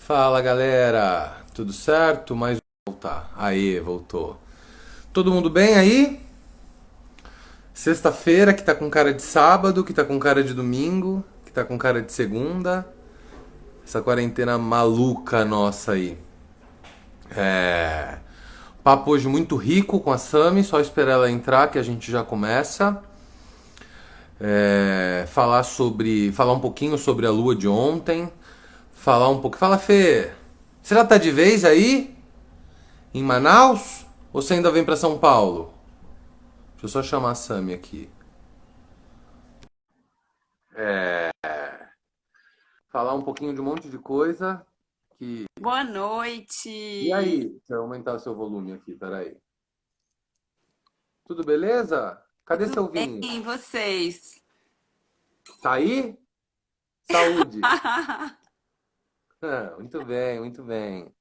Fala galera, tudo certo? Mais um voltar. Aí, voltou. Todo mundo bem aí? Sexta-feira que tá com cara de sábado, que tá com cara de domingo, que tá com cara de segunda. Essa quarentena maluca nossa aí. É. Papo hoje muito rico com a Sami, só esperar ela entrar que a gente já começa. Falar um pouquinho sobre a lua de ontem. Falar um pouco. Fala, Fê. Você já tá de vez aí? Em Manaus? Ou você ainda vem para São Paulo? Deixa eu só chamar a Sami aqui. Falar um pouquinho de um monte de coisa que. Boa E noite! aí? Deixa eu aumentar o seu volume aqui, peraí. Tudo beleza? Cadê Tudo seu bem, vinho? e vocês? Tá aí? Saúde! Ah, muito bem, muito bem.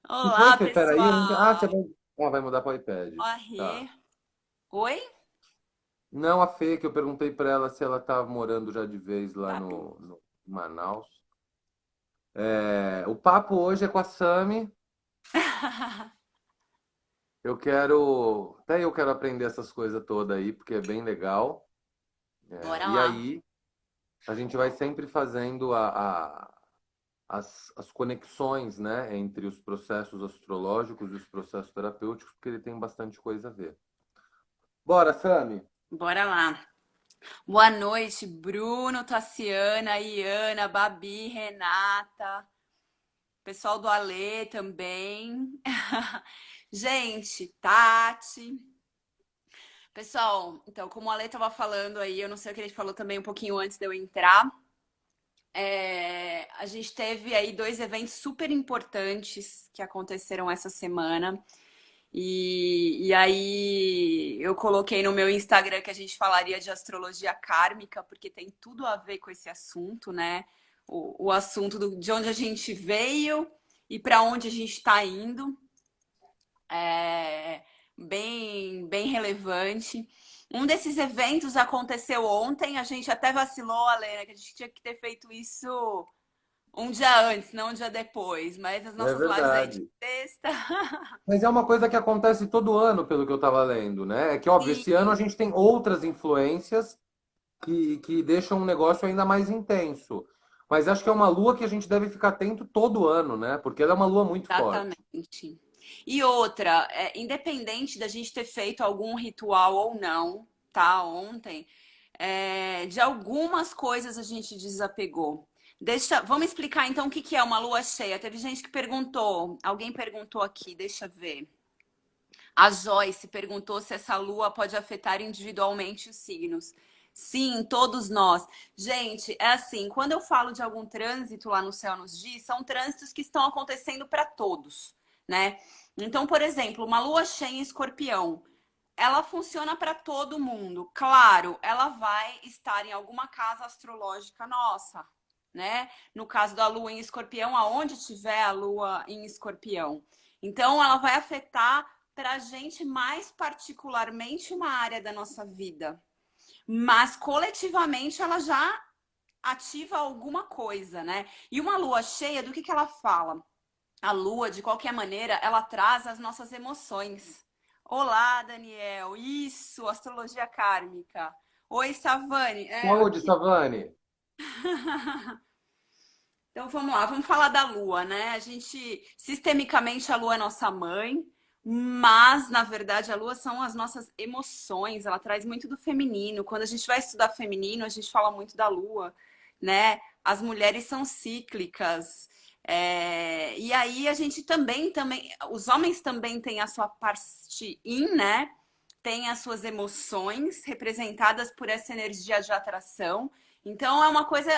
O que foi, Olá, Fê? Peraí, eu não entendi. Ah, você pessoal! vai. Ah, vai mudar para o iPad. Tá. Rê. Oi? Não, a Fê, que eu perguntei para ela se ela tá morando já de vez lá Tá bem. no Manaus. O papo hoje é com a Sami. Até eu quero aprender essas coisas todas aí, porque é bem legal. Bora E lá. aí, a gente vai sempre fazendo as conexões, né, entre os processos astrológicos e os processos terapêuticos, porque ele tem bastante coisa a ver. Bora, Sami! Bora lá. Boa noite, Bruno, Tassiana, Iana, Babi, Renata, pessoal do Alê também. Gente, Tati. Pessoal, então, como o Ale estava falando aí, eu não sei o que ele falou também um pouquinho antes de eu entrar. A gente teve aí dois eventos super importantes que aconteceram essa semana. E aí eu coloquei no meu Instagram que a gente falaria de astrologia kármica, porque tem tudo a ver com esse assunto, né? O assunto de onde a gente veio e para onde a gente está indo. É bem relevante. Um desses eventos aconteceu ontem, a gente até vacilou, Alena, que a gente tinha que ter feito isso um dia antes, não um dia depois, mas as É nossas lives aí de verdade. sexta. Mas é uma coisa que acontece todo ano, pelo que eu estava lendo, né? É que, óbvio, esse ano a Sim, gente tem outras influências que deixam o negócio ainda mais intenso. Mas acho que é uma lua que a gente deve ficar atento todo ano, né? Porque ela é uma lua muito forte. exatamente. E outra, independente da gente ter feito algum ritual ou não, tá? Ontem, de algumas coisas a gente desapegou. Vamos explicar então o que que é uma lua cheia. Teve gente que perguntou, alguém perguntou aqui, deixa eu ver. A Joyce perguntou se essa lua pode afetar individualmente os signos. Sim, todos nós. Gente, é assim, quando eu falo de algum trânsito lá no céu nos dias, são trânsitos que estão acontecendo para todos, né? Então, por exemplo, uma lua cheia em escorpião, ela funciona para todo mundo. Claro, ela vai estar em alguma casa astrológica nossa, né? No caso da lua em escorpião, aonde tiver a lua em escorpião. Então, ela vai afetar para a gente mais particularmente uma área da nossa vida, mas coletivamente ela já ativa alguma coisa, né? E uma lua cheia, do que ela fala? A lua, de qualquer maneira, ela traz as nossas emoções. Olá, Daniel. Isso, astrologia kármica. Oi, Savane. Saúde, Aqui. Savani! Então vamos lá, vamos falar da lua, né? A gente, sistemicamente, a lua é nossa mãe, mas na verdade a lua são as nossas emoções, ela traz muito do feminino. Quando a gente vai estudar feminino, a gente fala muito da lua, né? As mulheres são cíclicas. E aí a gente também, os homens também têm a sua parte yin, né? Tem as suas emoções representadas por essa energia de atração. Então é uma coisa,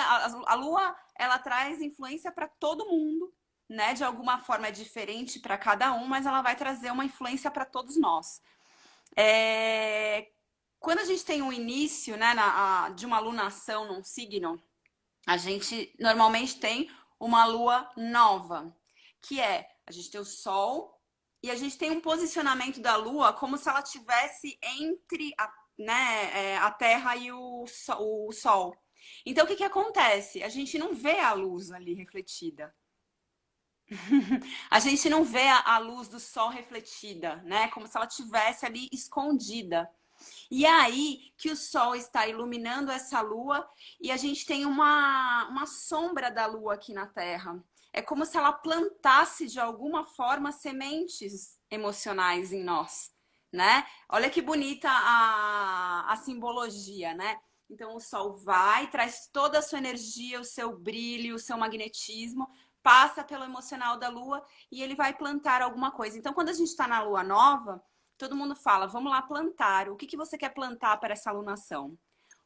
a lua ela traz influência para todo mundo, né? De alguma forma é diferente para cada um, mas ela vai trazer uma influência para todos nós. É, Quando a gente tem um início, né, de uma lunação num signo, a gente normalmente tem uma lua nova, que é a gente tem o Sol e a gente tem um posicionamento da Lua como se ela tivesse entre a Terra e o Sol. Então, o que que acontece? A gente não vê a luz ali refletida, A gente não vê a luz do sol refletida, né? Como se ela tivesse ali escondida. E é aí que o sol está iluminando essa lua e a gente tem uma sombra da lua aqui na Terra. É como se ela plantasse de alguma forma sementes emocionais em nós, né? Olha que bonita a simbologia, né? Então o sol vai, traz toda a sua energia, o seu brilho, o seu magnetismo, passa pelo emocional da lua e ele vai plantar alguma coisa. Então quando a gente está na lua nova, todo mundo fala, vamos lá plantar. O que você quer plantar para essa alunação?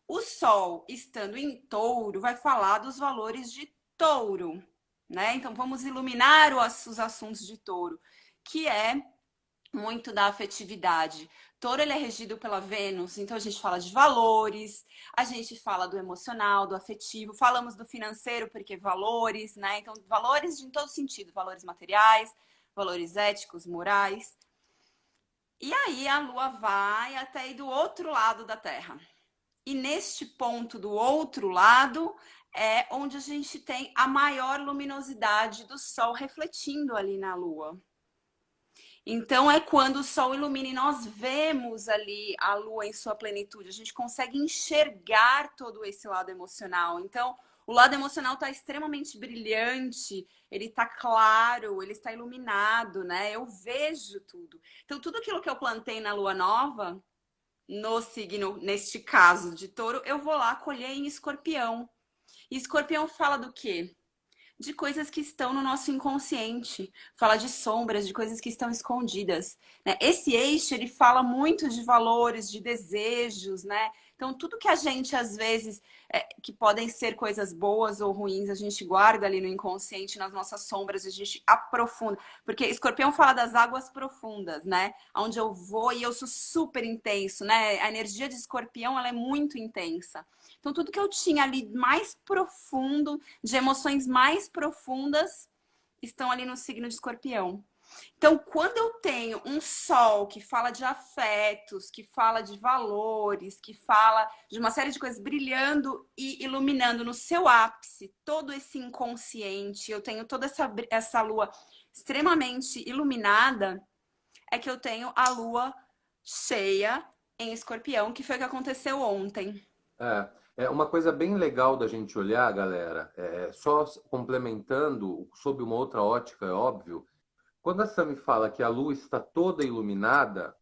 O Sol, estando em touro, vai falar dos valores de touro, né? Então, vamos iluminar os assuntos de touro, que é muito da afetividade. Touro, ele é regido pela Vênus, então a gente fala de valores, a gente fala do emocional, do afetivo, falamos do financeiro, porque valores, né? Então, valores em todo sentido, valores materiais, valores éticos, morais. E aí a Lua vai até ir do outro lado da Terra. E neste ponto do outro lado é onde a gente tem a maior luminosidade do Sol refletindo ali na Lua. Então é quando o Sol ilumina e nós vemos ali a Lua em sua plenitude. A gente consegue enxergar todo esse lado emocional. Então o lado emocional está extremamente brilhante, ele está claro, ele está iluminado, né? Eu vejo tudo. Então tudo aquilo que eu plantei na Lua Nova, no signo, neste caso de Touro, eu vou lá colher em Escorpião. E Escorpião fala do quê? De coisas que estão no nosso inconsciente, fala de sombras, de coisas que estão escondidas, né? Esse eixo, ele fala muito de valores, de desejos, né? Então, tudo que a gente, às vezes, que podem ser coisas boas ou ruins, a gente guarda ali no inconsciente, nas nossas sombras, a gente aprofunda. Porque Escorpião fala das águas profundas, né? Onde eu vou e eu sou super intenso, né? A energia de Escorpião, ela é muito intensa. Então, tudo que eu tinha ali mais profundo, de emoções mais profundas, estão ali no signo de Escorpião. Então, quando eu tenho um sol que fala de afetos, que fala de valores, que fala de uma série de coisas brilhando e iluminando no seu ápice todo esse inconsciente, eu tenho toda essa lua extremamente iluminada, é que eu tenho a lua cheia em Escorpião, que foi o que aconteceu ontem. É uma coisa bem legal da gente olhar, galera, só complementando, sob uma outra ótica, é óbvio, quando a Sami fala que a lua está toda iluminada,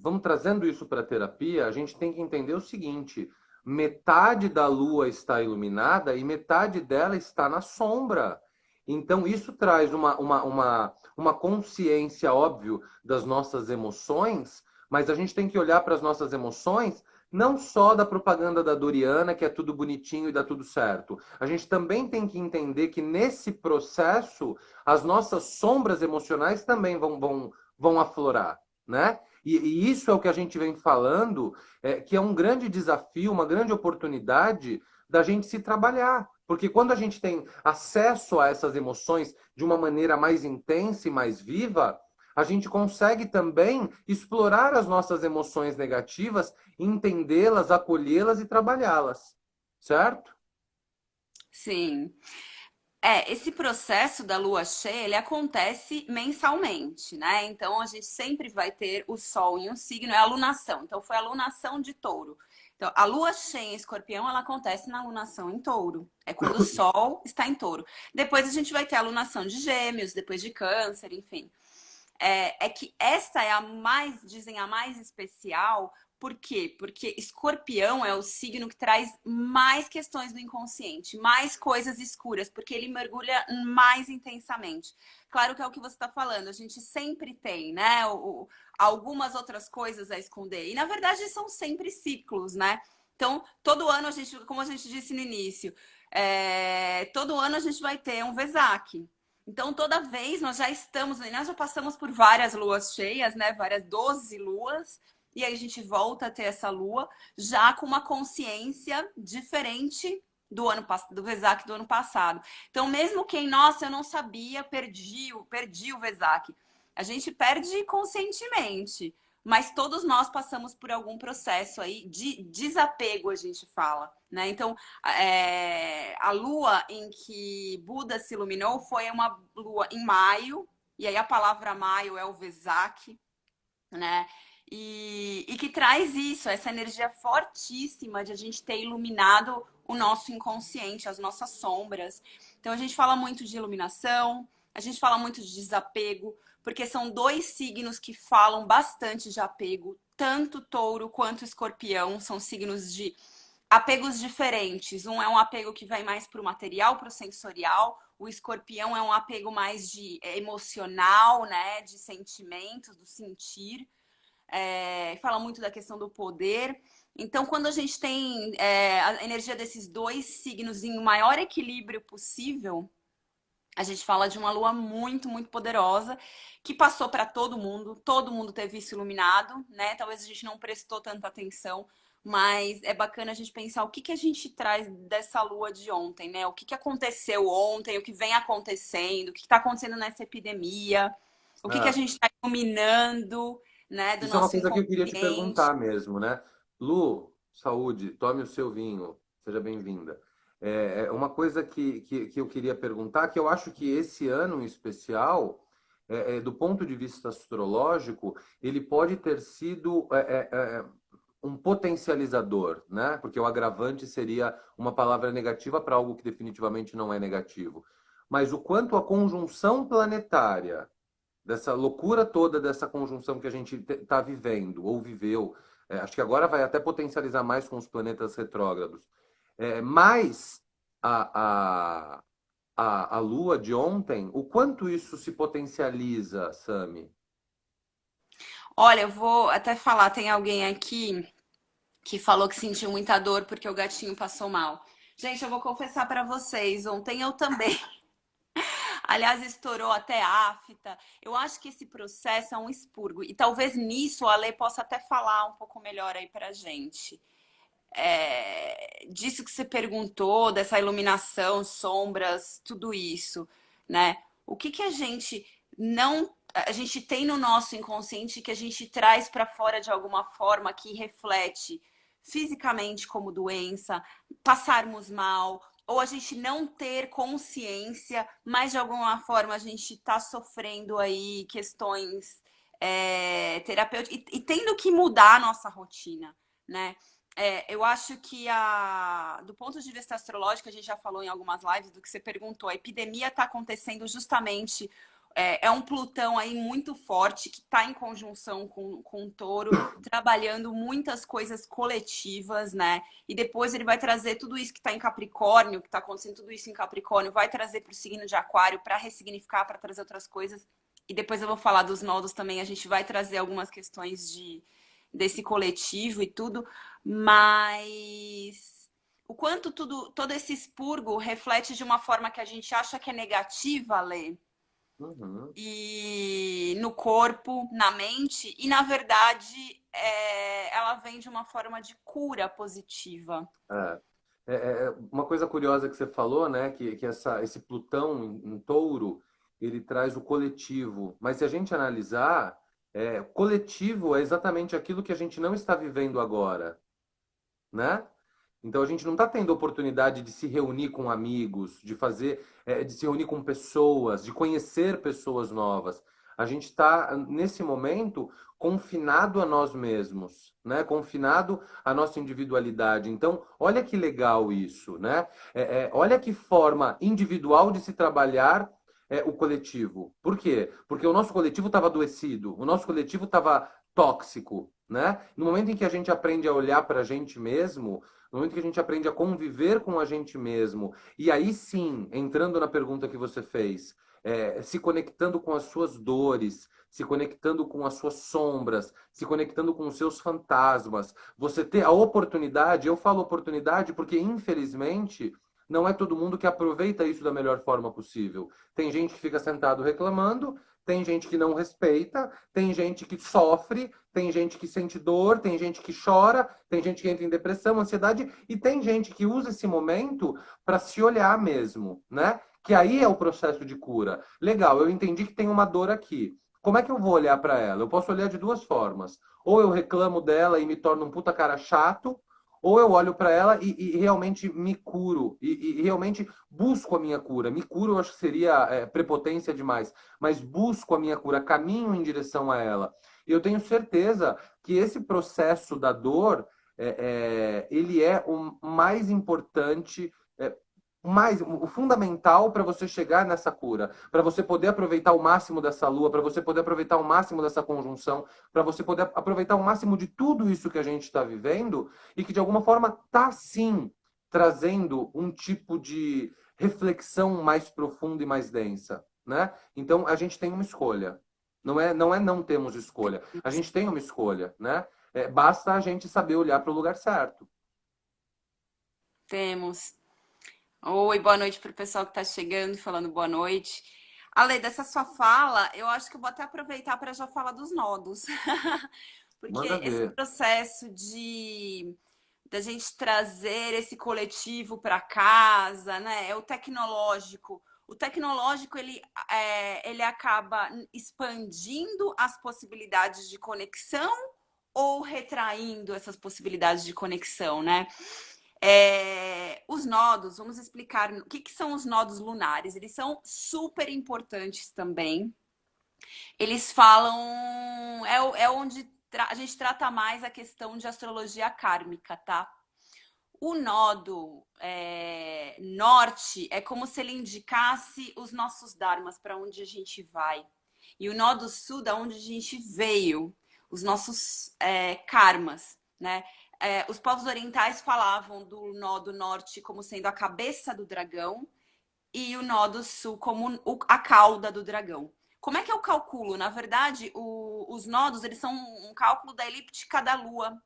vamos trazendo isso para a terapia, a gente tem que entender o seguinte: metade da lua está iluminada e metade dela está na sombra. Então, isso traz uma consciência, óbvio, das nossas emoções, mas a gente tem que olhar para as nossas emoções não só da propaganda da Doriana, que é tudo bonitinho e dá tudo certo. A gente também tem que entender que nesse processo as nossas sombras emocionais também vão aflorar, né? E isso é o que a gente vem falando, que é um grande desafio, uma grande oportunidade da gente se trabalhar. Porque quando a gente tem acesso a essas emoções de uma maneira mais intensa e mais viva, a gente consegue também explorar as nossas emoções negativas, entendê-las, acolhê-las e trabalhá-las. Certo? Sim. Esse processo da lua cheia, ele acontece mensalmente, né? Então, a gente sempre vai ter o sol em um signo, é a lunação. Então, foi a lunação de touro. Então, a lua cheia em escorpião, ela acontece na lunação em touro. É quando o sol está em touro. Depois a gente vai ter a lunação de gêmeos, depois de câncer, enfim. É que esta é a mais, dizem, a mais especial. Por quê? Porque escorpião é o signo que traz mais questões do inconsciente, mais coisas escuras, porque ele mergulha mais intensamente. Claro que é o que você está falando, a gente sempre tem, né? Algumas outras coisas a esconder. E na verdade são sempre ciclos, né? Então, todo ano a gente, como a gente disse no início, todo ano a gente vai ter um Vesak. Então, toda vez nós já estamos, nós já passamos por várias luas cheias, né? Várias 12 luas. E aí a gente volta a ter essa lua já com uma consciência diferente do Vesak do ano passado. Então, mesmo quem, nossa, eu não sabia, perdi o Vesak. A gente perde conscientemente, mas todos nós passamos por algum processo aí de desapego, a gente fala, né? Então, a lua em que Buda se iluminou foi uma lua em maio, e aí a palavra maio é o Vesak, né? E que traz isso, essa energia fortíssima de a gente ter iluminado o nosso inconsciente, as nossas sombras. Então a gente fala muito de iluminação, a gente fala muito de desapego, porque são dois signos que falam bastante de apego, tanto touro quanto escorpião, são signos de apegos diferentes. Um é um apego que vai mais para o material, para o sensorial. O escorpião é um apego mais de emocional, né? De sentimentos, do sentir. Fala muito da questão do poder. Então, quando a gente tem a energia desses dois signos em o maior equilíbrio possível, a gente fala de uma lua muito, muito poderosa que passou para todo mundo teve isso iluminado, né? Talvez a gente não prestou tanta atenção, mas é bacana a gente pensar o que, que a gente traz dessa lua de ontem, né? O que, que aconteceu ontem, o que vem acontecendo, o que está acontecendo nessa epidemia, o que, que a Ah, gente está iluminando, né, do isso é uma nosso coisa que eu queria te inconsciente. perguntar mesmo, né? Lu, saúde, tome o seu vinho, seja bem-vinda. É uma coisa que eu queria perguntar, que eu acho que esse ano em especial, do ponto de vista astrológico, ele pode ter sido um potencializador, né? Porque o agravante seria uma palavra negativa para algo que definitivamente não é negativo. Mas o quanto a conjunção planetária dessa loucura toda dessa conjunção que a gente está vivendo ou viveu. Acho que agora vai até potencializar mais com os planetas retrógrados. Mas a, a Lua de ontem, o quanto isso se potencializa, Sami? Olha, eu vou até falar, tem alguém aqui que falou que sentiu muita dor porque o gatinho passou mal. Gente, eu vou confessar para vocês, ontem eu também. Aliás, estourou até afta. Eu acho que esse processo é um expurgo. E talvez nisso a Lê possa até falar um pouco melhor aí pra gente. Disso que você perguntou, dessa iluminação, sombras, tudo isso, né? O que que a gente não, a gente tem no nosso inconsciente que a gente traz para fora de alguma forma que reflete fisicamente como doença, passarmos mal, ou a gente não ter consciência, mas de alguma forma a gente está sofrendo aí questões terapêuticas e tendo que mudar a nossa rotina, né? Eu acho que do ponto de vista astrológico, a gente já falou em algumas lives do que você perguntou, a epidemia está acontecendo justamente, é um Plutão aí muito forte que está em conjunção com o Touro, trabalhando muitas coisas coletivas, né? E depois ele vai trazer tudo isso que está em Capricórnio, que está acontecendo tudo isso em Capricórnio, vai trazer para o signo de Aquário para ressignificar, para trazer outras coisas. E depois eu vou falar dos nodos também, a gente vai trazer algumas questões desse coletivo e tudo, mas o quanto todo esse expurgo reflete de uma forma que a gente acha que é negativa, Lê, Uhum. e no corpo, na mente, e na verdade ela vem de uma forma de cura positiva. É. Uma coisa curiosa que você falou, né, que esse Plutão em touro, ele traz o coletivo. Mas se a gente analisar, coletivo é exatamente aquilo que a gente não está vivendo agora, né? Então a gente não está tendo oportunidade de se reunir com amigos, de se reunir com pessoas, de conhecer pessoas novas. A gente está, nesse momento, confinado a nós mesmos, né? Confinado à nossa individualidade. Então, olha que legal isso, né? Olha que forma individual de se trabalhar o coletivo. Por quê? Porque o nosso coletivo estava adoecido, o nosso coletivo estava tóxico, né? No momento em que a gente aprende a olhar para a gente mesmo, no momento que a gente aprende a conviver com a gente mesmo, e aí sim, entrando na pergunta que você fez, se conectando com as suas dores, se conectando com as suas sombras, se conectando com os seus fantasmas, você ter a oportunidade, eu falo oportunidade porque infelizmente não é todo mundo que aproveita isso da melhor forma possível. Tem gente que fica sentado reclamando, tem gente que não respeita, tem gente que sofre, tem gente que sente dor, tem gente que chora, tem gente que entra em depressão, ansiedade, e tem gente que usa esse momento para se olhar mesmo, né? Que aí é o processo de cura. Legal, eu entendi que tem uma dor aqui. como é que eu vou olhar para ela? Eu posso olhar de duas formas. Ou eu reclamo dela e me torno um puta cara chato, ou eu olho para ela e realmente me curo, e realmente busco a minha cura. Me curo, eu acho que seria prepotência demais, mas busco a minha cura, caminho em direção a ela. E eu tenho certeza que esse processo da dor, ele é o mais importante, o fundamental para você chegar nessa cura, para você poder aproveitar o máximo dessa lua, para você poder aproveitar o máximo dessa conjunção, para você poder aproveitar o máximo de tudo isso que a gente está vivendo e que de alguma forma está sim trazendo um tipo de reflexão mais profunda e mais densa, né? Então a gente tem uma escolha. Não temos escolha. A gente tem uma escolha, né? Basta a gente saber olhar para o lugar certo. Temos. Oi, boa noite para o pessoal que está chegando, falando boa noite. Ale, dessa sua fala, eu acho que eu vou até aproveitar para já falar dos nodos. Porque Manda esse ver. processo de da gente trazer esse coletivo para casa, né? É o tecnológico. O tecnológico ele acaba expandindo as possibilidades de conexão ou retraindo essas possibilidades de conexão, né? Os nodos, vamos explicar o que são os nodos lunares. Eles são super importantes também. Eles falam. É onde a gente trata mais a questão de astrologia kármica, tá? O nodo norte é como se ele indicasse os nossos dharmas, para onde a gente vai. E o nodo sul, da onde a gente veio, os nossos karmas, né? Os povos orientais falavam do nodo norte como sendo a cabeça do dragão e o nodo sul como a cauda do dragão. Como é que eu calculo? Na verdade, os nodos eles são um cálculo da elíptica da Lua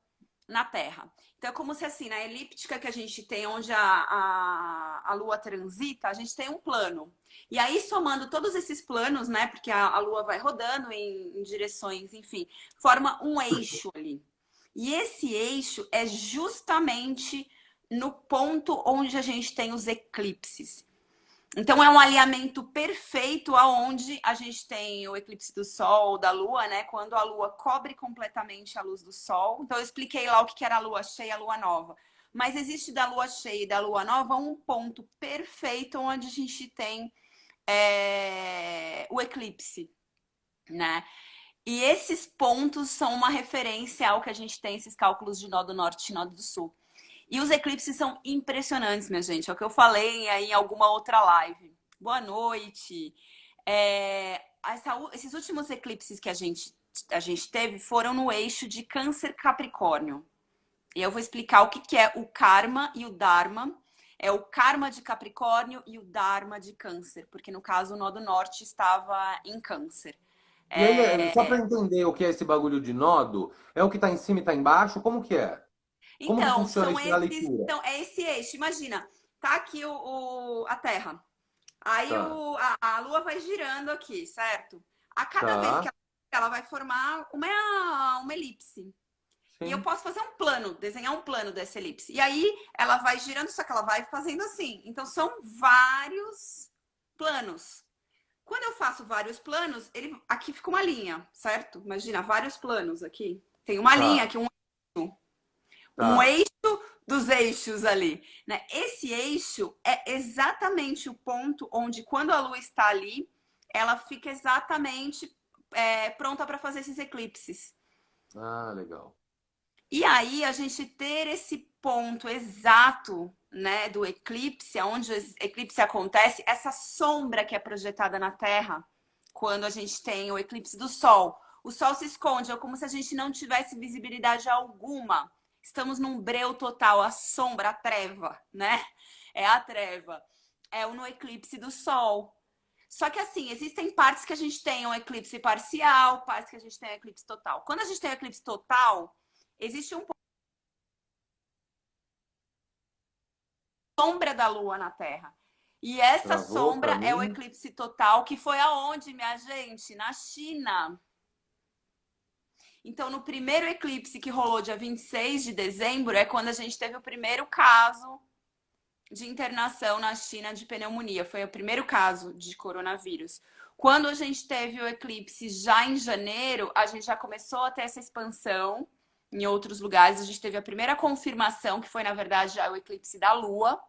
na Terra. Então é como se assim, na elíptica que a gente tem, onde a Lua transita, a gente tem um plano. E aí, somando todos esses planos, né? Porque a Lua vai rodando em direções, enfim, forma um eixo ali. E esse eixo é justamente no ponto onde a gente tem os eclipses. Então é um alinhamento perfeito aonde a gente tem o eclipse do Sol, da Lua, né? Quando a Lua cobre completamente a luz do Sol. Então eu expliquei lá o que era a Lua cheia e a Lua nova. Mas existe da Lua cheia e da Lua nova um ponto perfeito onde a gente tem o eclipse, né? E esses pontos são uma referência ao que a gente tem, esses cálculos de nó do norte e nó do sul. E os eclipses são impressionantes, minha gente. É o que eu falei aí em alguma outra live. Boa noite. Esses últimos eclipses que a gente teve foram no eixo de Câncer-Capricórnio. E eu vou explicar o que é o karma e o dharma. É o karma de Capricórnio e o dharma de Câncer, porque no caso o nó do norte estava em Câncer. E aí, É, só para entender o que é esse bagulho de nodo, é o que está em cima e está embaixo? Como que é? Como que Então, funciona são isso na esses. leitura? Então, é esse eixo. Imagina, tá aqui a Terra. Aí Tá, a Lua vai girando aqui, certo? A cada vez que tá, ela vai formar uma elipse. E eu sim. posso fazer um plano, desenhar um plano dessa elipse. E aí ela vai girando, só que ela vai fazendo assim. Então são vários planos. Quando eu faço vários planos, aqui fica uma linha, certo? Imagina, vários planos aqui. Tem uma linha Tá, aqui, um tá. eixo dos eixos ali, né? Esse eixo é exatamente o ponto onde, quando a Lua está ali, ela fica exatamente pronta para fazer esses eclipses. Ah, legal. E aí a gente ter esse ponto exato, né, do eclipse, onde o eclipse acontece, essa sombra que é projetada na Terra, quando a gente tem o eclipse do Sol. O Sol se esconde, é como se a gente não tivesse visibilidade alguma. Estamos num breu total, a sombra, a treva, né? É a treva. É no eclipse do Sol. Só que assim, existem partes que a gente tem um eclipse parcial, partes que a gente tem um eclipse total. Quando a gente tem um eclipse total, existe um sombra da Lua na Terra. E essa Travou sombra para é o mim? eclipse total, que foi aonde, minha gente? Na China. Então, no primeiro eclipse que rolou dia 26 de dezembro, é quando a gente teve o primeiro caso de internação na China de pneumonia. Foi o primeiro caso de coronavírus. Quando a gente teve o eclipse já em janeiro, a gente já começou a ter essa expansão em outros lugares. A gente teve a primeira confirmação, que foi, na verdade, já o eclipse da Lua.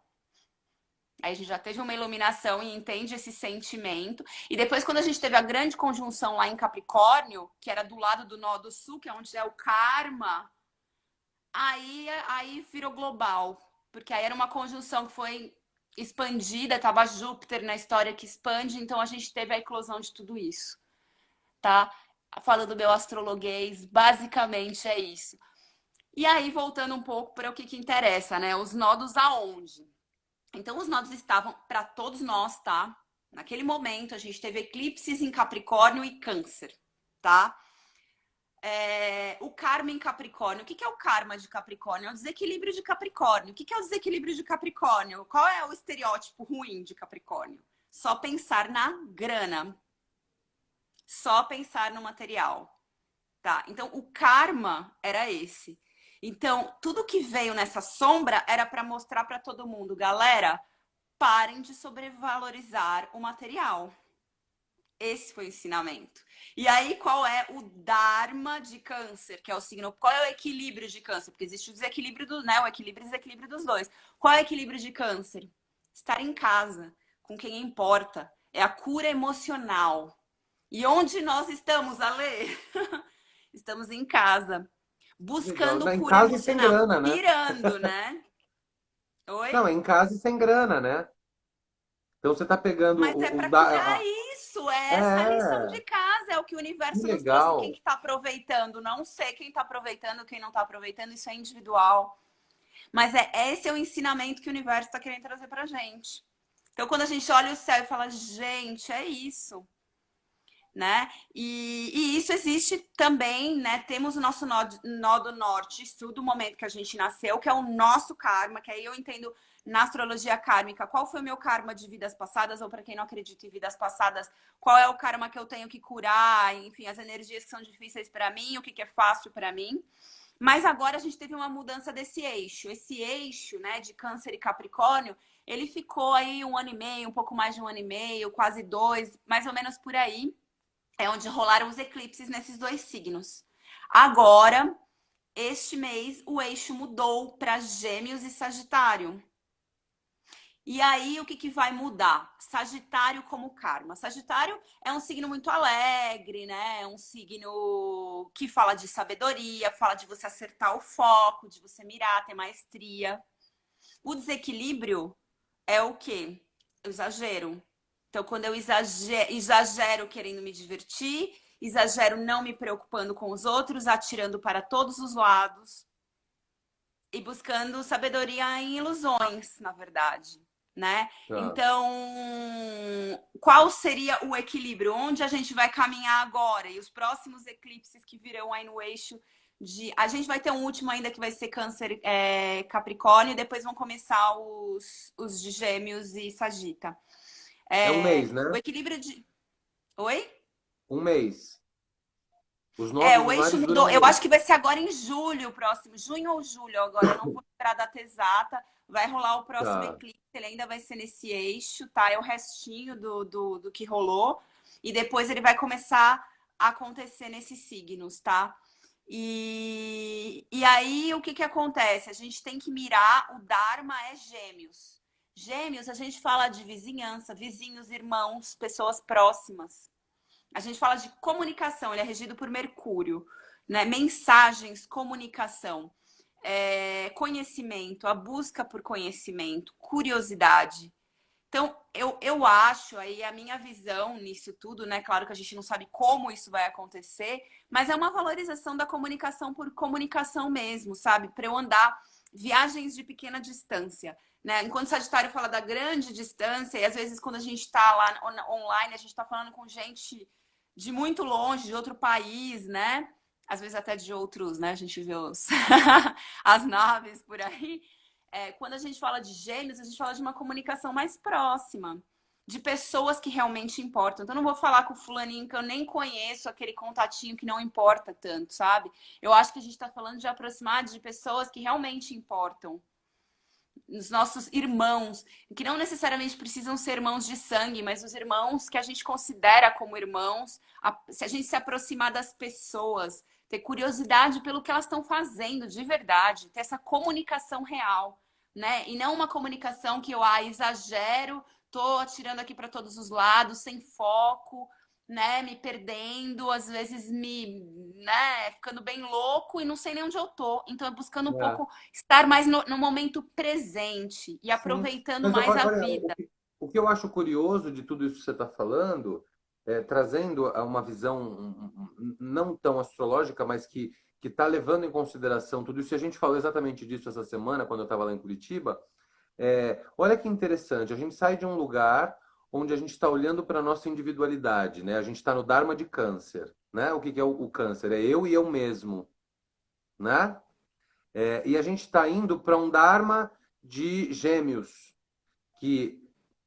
Aí a gente já teve uma iluminação e entende esse sentimento. E depois, quando a gente teve a grande conjunção lá em Capricórnio, que era do lado do Nó do Sul, que é onde é o karma, aí virou global. Porque aí era uma conjunção que foi expandida, tava Júpiter na história que expande, então a gente teve a eclosão de tudo isso, tá? Falando do meu astrologuês, basicamente é isso. E aí, voltando um pouco para o que interessa, né? Os nodos aonde? Então, os nodos estavam para todos nós, tá? Naquele momento, a gente teve eclipses em Capricórnio e Câncer, tá? O karma em Capricórnio. O que é o karma de Capricórnio? É o desequilíbrio de Capricórnio. O que é o desequilíbrio de Capricórnio? Qual é o estereótipo ruim de Capricórnio? Só pensar na grana. Só pensar no material. Tá? Então, o karma era esse. Então, tudo que veio nessa sombra era para mostrar para todo mundo, galera, parem de sobrevalorizar o material. Esse foi o ensinamento. E aí, qual é o Dharma de Câncer, que é o signo? Qual é o equilíbrio de Câncer? Porque existe o desequilíbrio do, né? O equilíbrio e desequilíbrio dos dois. Qual é o equilíbrio de Câncer? Estar em casa, com quem importa. É a cura emocional. E onde nós estamos, Ale? Estamos em casa. Legal. Buscando Não, em cura casa e sem emocional. grana, né? Mirando, né? Não, Oi? é em casa e sem grana, né? Então você tá pegando Mas é para curar da. isso, é essa lição É, de casa, é o que o que universo nos trouxe. Quem legal. que está aproveitando? Não sei quem está aproveitando, quem não está aproveitando, isso é individual. Mas esse é o ensinamento que o universo está querendo trazer para gente. Então, quando a gente olha o céu e fala, gente, é isso, né? E isso existe também, né? Temos o nosso nó do norte, isso do momento que a gente nasceu, que é o nosso karma, que aí eu entendo na astrologia kármica, qual foi o meu karma de vidas passadas, ou para quem não acredita em vidas passadas, qual é o karma que eu tenho que curar, enfim, as energias que são difíceis para mim, o que é fácil para mim. Mas agora a gente teve uma mudança desse eixo. Esse eixo, né, de Câncer e Capricórnio, ele ficou aí 1 ano e meio, um pouco mais de 1 ano e meio, quase 2, mais ou menos por aí. É onde rolaram os eclipses nesses dois signos. Agora, este mês, o eixo mudou para Gêmeos e Sagitário. E aí, o que vai mudar? Sagitário como karma. Sagitário é um signo muito alegre, né? É um signo que fala de sabedoria, fala de você acertar o foco, de você mirar, ter maestria. O desequilíbrio é o quê? O exagero. Então, quando eu exagero querendo me divertir, exagero não me preocupando com os outros, atirando para todos os lados e buscando sabedoria em ilusões, na verdade, né? Tá. Então, qual seria o equilíbrio? Onde a gente vai caminhar agora? E os próximos eclipses que virão aí no eixo de... A gente vai ter um último ainda que vai ser Câncer, Capricórnio, e depois vão começar os de Gêmeos e Sagita. É um mês, né? O equilíbrio de... Oi? Um mês. Os nodos O eixo lunares duram mudou. um Eu acho mês. que vai ser agora em julho, o próximo. Junho ou julho, agora eu não vou lembrar a data exata. Vai rolar o próximo Tá. eclipse, ele ainda vai ser nesse eixo, tá? É o restinho do que rolou. E depois ele vai começar a acontecer nesses signos, tá? E aí, o que acontece? A gente tem que mirar, o Dharma é Gêmeos. Gêmeos, a gente fala de vizinhança, vizinhos, irmãos, pessoas próximas. A gente fala de comunicação, ele é regido por Mercúrio, né? Mensagens, comunicação, conhecimento, a busca por conhecimento, curiosidade. Então, eu acho, aí a minha visão nisso tudo, né? Claro que a gente não sabe como isso vai acontecer, mas é uma valorização da comunicação por comunicação mesmo, sabe? Para eu andar viagens de pequena distância. Né? Enquanto o Sagitário fala da grande distância, e às vezes quando a gente está lá online, a gente está falando com gente de muito longe, de outro país, né? Às vezes até de outros, né? A gente vê as naves por aí. Quando a gente fala de gêmeos, a gente fala de uma comunicação mais próxima, de pessoas que realmente importam. Então, eu não vou falar com o fulaninho que eu nem conheço, aquele contatinho que não importa tanto, sabe? Eu acho que a gente está falando de aproximar de pessoas que realmente importam. nos nossos irmãos, que não necessariamente precisam ser irmãos de sangue, mas os irmãos que a gente considera como irmãos, se a gente se aproximar das pessoas, ter curiosidade pelo que elas estão fazendo de verdade, ter essa comunicação real, né? E não uma comunicação que eu exagero, tô atirando aqui para todos os lados, sem foco, né, me perdendo, às vezes né, ficando bem louco e não sei nem onde eu tô. Então, é buscando um É. pouco estar mais no momento presente e Sim, aproveitando mas mais a olha, vida. o que eu acho curioso de tudo isso que você está falando, trazendo a uma visão não tão astrológica, mas que está levando em consideração tudo isso, e a gente falou exatamente disso essa semana, quando eu estava lá em Curitiba. Olha que interessante, a gente sai de um lugar onde a gente está olhando para a nossa individualidade, né? A gente está no Dharma de Câncer, né? O que que é o câncer? É eu e eu mesmo, né? E a gente está indo para um Dharma de Gêmeos, que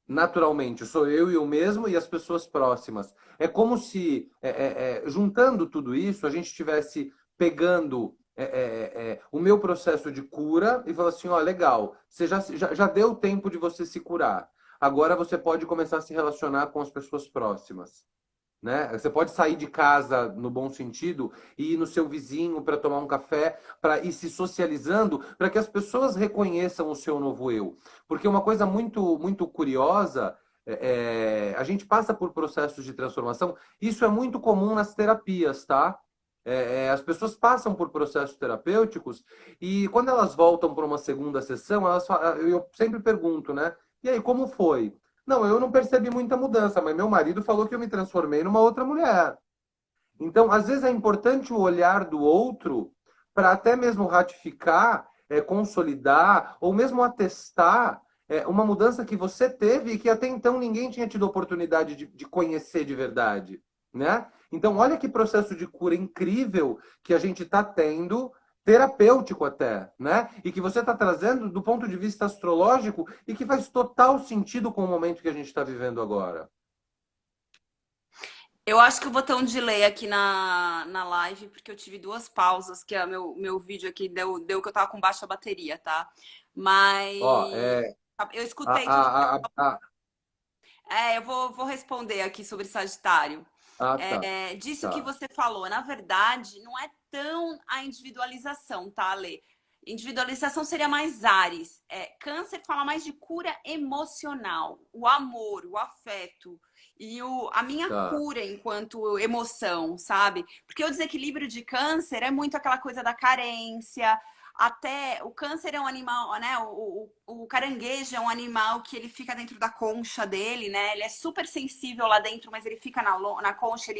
naturalmente sou eu e eu mesmo e as pessoas próximas. É como se, juntando tudo isso, a gente estivesse pegando o meu processo de cura e falando assim, ó, legal, você já deu tempo de você se curar. Agora você pode começar a se relacionar com as pessoas próximas. Né? Você pode sair de casa no bom sentido e ir no seu vizinho para tomar um café, para ir se socializando, para que as pessoas reconheçam o seu novo eu. Porque uma coisa muito curiosa, a gente passa por processos de transformação. Isso é muito comum nas terapias, tá? As pessoas passam por processos terapêuticos e quando elas voltam para uma segunda sessão, eu sempre pergunto, né? E aí, como foi? Não, eu não percebi muita mudança, mas meu marido falou que eu me transformei numa outra mulher. Então, às vezes é importante o olhar do outro para até mesmo ratificar, consolidar ou mesmo atestar uma mudança que você teve e que até então ninguém tinha tido oportunidade de conhecer de verdade, né? Então, olha que processo de cura incrível que a gente está tendo, terapêutico até, né? E que você está trazendo do ponto de vista astrológico e que faz total sentido com o momento que a gente está vivendo agora. Eu acho que eu vou ter um delay aqui na live, porque eu tive duas pausas, que meu vídeo aqui deu que eu tava com baixa bateria, tá? Ó, Mas eu a, escutei tudo. a, a, a, Eu vou responder aqui sobre Sagitário. tá, Disso que tá. você falou, na verdade, não é tão a individualização, tá, Ale? Individualização seria mais Áries. Câncer fala mais de cura emocional, o amor, o afeto e a minha Tá. cura enquanto emoção, sabe? Porque o desequilíbrio de câncer é muito aquela coisa da carência. Até o câncer é um animal, né? O caranguejo é um animal que ele fica dentro da concha dele, né? Ele é super sensível lá dentro, mas ele fica na concha,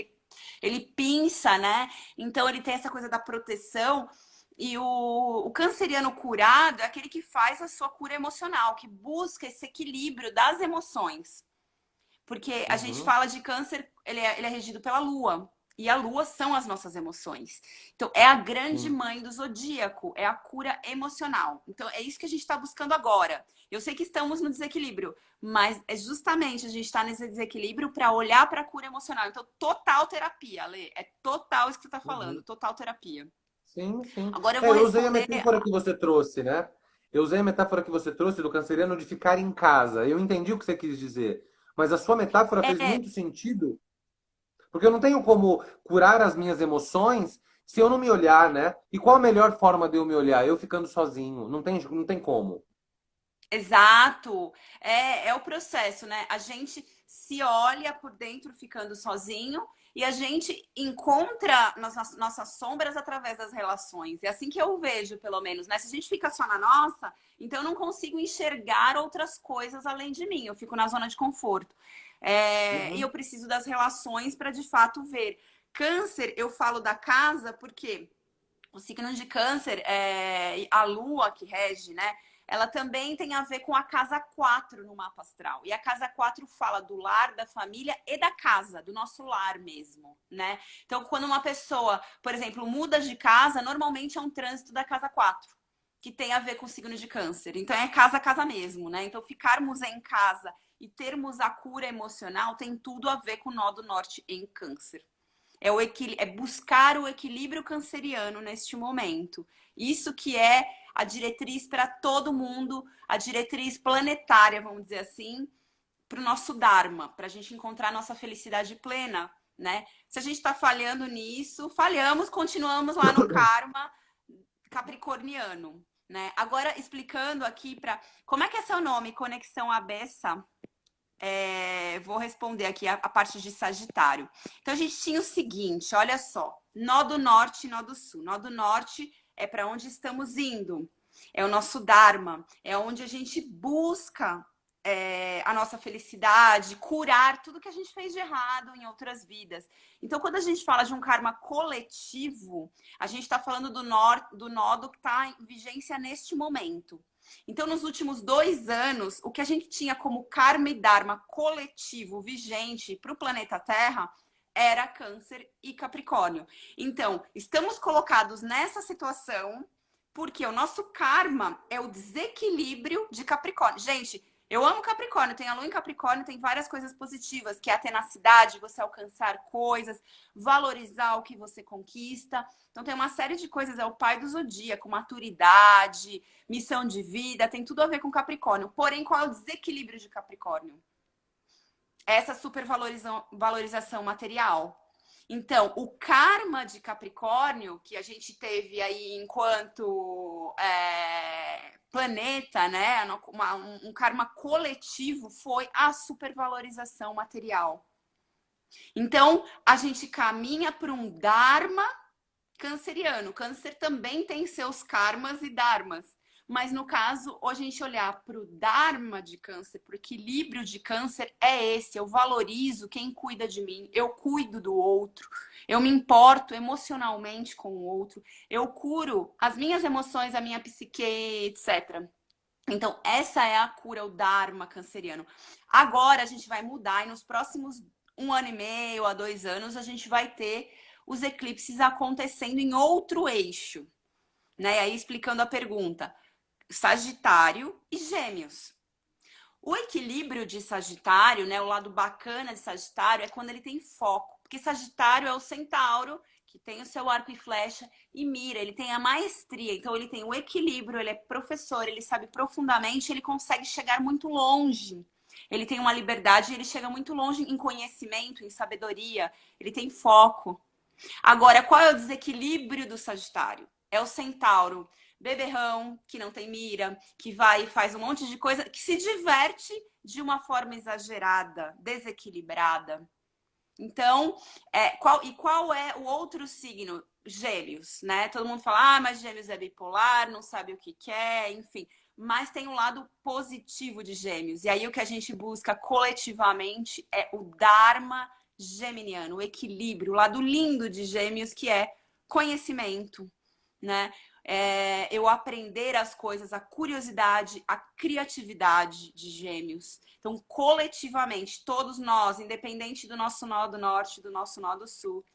ele pinça, né? Então ele tem essa coisa da proteção. E o canceriano curado é aquele que faz a sua cura emocional, que busca esse equilíbrio das emoções. Porque a gente Uhum, fala de câncer, ele é regido pela lua. E a lua são as nossas emoções. Então, é a grande sim. mãe do zodíaco, é a cura emocional. Então, é isso que a gente está buscando agora. Eu sei que estamos no desequilíbrio, mas é justamente a gente está nesse desequilíbrio para olhar para a cura emocional. Então, total terapia, Ale. É total isso que você está falando, Uhum. total terapia. Sim, sim. Agora eu vou Eu usei a responder. metáfora que você trouxe, né? Eu usei a metáfora que você trouxe do canceriano de ficar em casa. Eu entendi o que você quis dizer. Mas a sua metáfora fez É, muito sentido, porque eu não tenho como curar as minhas emoções se eu não me olhar, né? E qual a melhor forma de eu me olhar? Eu ficando sozinho. Não tem como. exato. É o processo, né? A gente se olha por dentro ficando sozinho e a gente encontra nossas sombras através das relações. É assim que eu vejo, pelo menos, né? Se a gente fica só na nossa, então eu não consigo enxergar outras coisas além de mim. Eu fico na zona de conforto. E eu Uhum, preciso das relações para de fato ver. Câncer, eu falo da casa porque o signo de câncer, a lua que rege, né? Ela também tem a ver com a casa 4 no mapa astral. E a casa 4 fala do lar, da família e da casa, do nosso lar mesmo, né? Então, quando uma pessoa, por exemplo, muda de casa, normalmente é um trânsito da casa 4 que tem a ver com o signo de câncer. Então, é casa a casa mesmo, né? Então, ficarmos em casa e termos a cura emocional tem tudo a ver com o nó do norte em câncer. É buscar o equilíbrio canceriano neste momento. Isso que é a diretriz para todo mundo, a diretriz planetária, vamos dizer assim, para o nosso Dharma, para a gente encontrar a nossa felicidade plena, né? Se a gente está falhando nisso, falhamos, continuamos lá no karma capricorniano, né? Agora, explicando aqui para... Como é que é seu nome? Conexão Abessa? Vou responder aqui a parte de Sagitário. Então, a gente tinha o seguinte, olha só. Nó do Norte e Nó do Sul. Nó do Norte é para onde estamos indo. É o nosso Dharma. É onde a gente busca a nossa felicidade, curar tudo que a gente fez de errado em outras vidas. Então, quando a gente fala de um karma coletivo, a gente está falando do nodo que está em vigência neste momento. Então, nos últimos 2 anos, o que a gente tinha como karma e dharma coletivo vigente para o planeta Terra era Câncer e Capricórnio. Então, estamos colocados nessa situação porque o nosso karma é o desequilíbrio de Capricórnio. Gente, eu amo Capricórnio, tem a lua em Capricórnio, tem várias coisas positivas, que é a tenacidade, você alcançar coisas, valorizar o que você conquista. Então tem uma série de coisas, é o pai do zodíaco, maturidade, missão de vida, tem tudo a ver com Capricórnio. Porém, qual é o desequilíbrio de Capricórnio? Essa supervalorização material. Então, o karma de Capricórnio, que a gente teve aí enquanto planeta, né? Um karma coletivo, foi a supervalorização material. Então, a gente caminha para um dharma canceriano. Câncer também tem seus karmas e dharmas. Mas, no caso, hoje a gente olhar para o dharma de Câncer, para o equilíbrio de Câncer, é esse. Eu valorizo quem cuida de mim, eu cuido do outro, eu me importo emocionalmente com o outro, eu curo as minhas emoções, a minha psique, etc. Então, essa é a cura, o dharma canceriano. Agora, a gente vai mudar e nos próximos 1 ano e meio a 2 anos, a gente vai ter os eclipses acontecendo em outro eixo. Né? E aí, explicando a pergunta... Sagitário e Gêmeos. O equilíbrio de Sagitário, né, o lado bacana de Sagitário é quando ele tem foco, porque Sagitário é o centauro que tem o seu arco e flecha e mira, ele tem a maestria, então ele tem o equilíbrio, ele é professor, ele sabe profundamente, ele consegue chegar muito longe. Ele tem uma liberdade, ele chega muito longe em conhecimento, em sabedoria, ele tem foco. Agora, qual é o desequilíbrio do Sagitário? É o centauro beberrão, que não tem mira, que vai e faz um monte de coisa, que se diverte de uma forma exagerada, desequilibrada. Então, qual é o outro signo? Gêmeos, né? Todo mundo fala, mas Gêmeos é bipolar, não sabe o que quer, enfim. Mas tem um lado positivo de Gêmeos. E aí o que a gente busca coletivamente é o Dharma geminiano, o equilíbrio, o lado lindo de Gêmeos, que é conhecimento, né? Eu aprender as coisas, a curiosidade, a criatividade de Gêmeos. Então, coletivamente, todos nós, independente do nosso nó do norte, do nosso nó do sul,